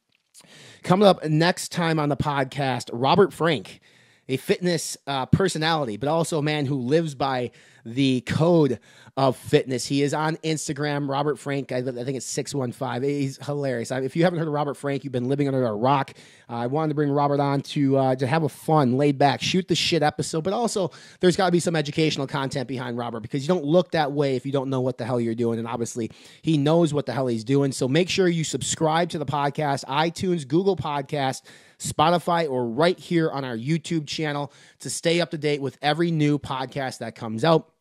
Coming up next time on the podcast, Robert Frank, a fitness personality, but also a man who lives by the code of fitness. He is on Instagram, Robert Frank. I think it's 615. He's hilarious. If you haven't heard of Robert Frank, you've been living under a rock. I wanted to bring Robert on to have a fun, laid back, shoot the shit episode, but also there's got to be some educational content behind Robert because you don't look that way if you don't know what the hell you're doing. And obviously he knows what the hell he's doing. So make sure you subscribe to the podcast, iTunes, Google Podcasts, Spotify, or right here on our YouTube channel to stay up to date with every new podcast that comes out.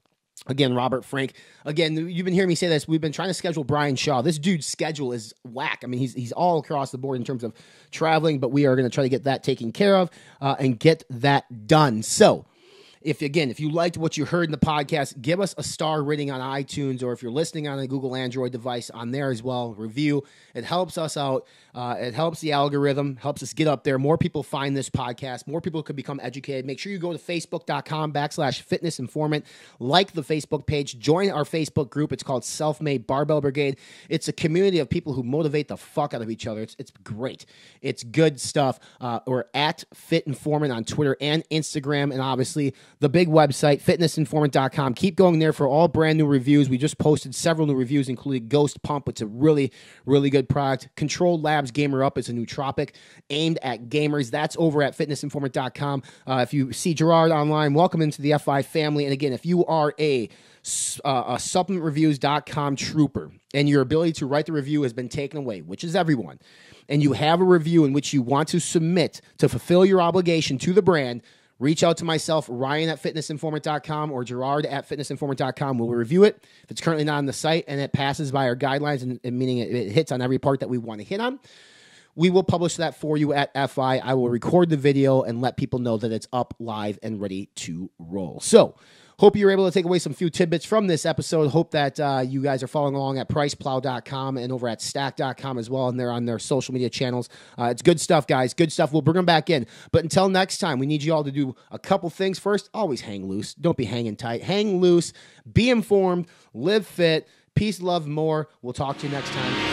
Again, Robert Frank. Again, you've been hearing me say this. We've been trying to schedule Brian Shaw. This dude's schedule is whack. I mean, he's all across the board in terms of traveling, but we are going to try to get that taken care of and get that done. So, if you liked what you heard in the podcast, give us a star rating on iTunes, or if you're listening on a Google Android device, on there as well, review. It helps us out. It helps the algorithm, helps us get up there. More people find this podcast. More people could become educated. Make sure you go to facebook.com/fitness informant. Like the Facebook page. Join our Facebook group. It's called Self-Made Barbell Brigade. It's a community of people who motivate the fuck out of each other. It's great. It's good stuff. We're at Fit Informant on Twitter and Instagram, and obviously the big website, fitnessinformant.com. Keep going there for all brand new reviews. We just posted several new reviews, including Ghost Pump. It's a really, really good product. Controlled Labs Abs Gamer Up is a nootropic aimed at gamers. That's over at fitnessinformant.com. If you see Gerard online, welcome into the FI family. And again, if you are a supplementreviews.com trooper and your ability to write the review has been taken away, which is everyone, and you have a review in which you want to submit to fulfill your obligation to the brand, reach out to myself, Ryan at fitnessinformant.com or Gerard at fitnessinformant.com. We'll review it. If it's currently not on the site and it passes by our guidelines and meaning it hits on every part that we want to hit on, we will publish that for you at FI. I will record the video and let people know that it's up live and ready to roll. So, hope you're able to take away some few tidbits from this episode. Hope that you guys are following along at PricePlow.com and over at Stack.com as well, and they're on their social media channels. It's good stuff, guys. Good stuff. We'll bring them back in. But until next time, we need you all to do a couple things. First, always hang loose. Don't be hanging tight. Hang loose. Be informed. Live fit. Peace, love, more. We'll talk to you next time.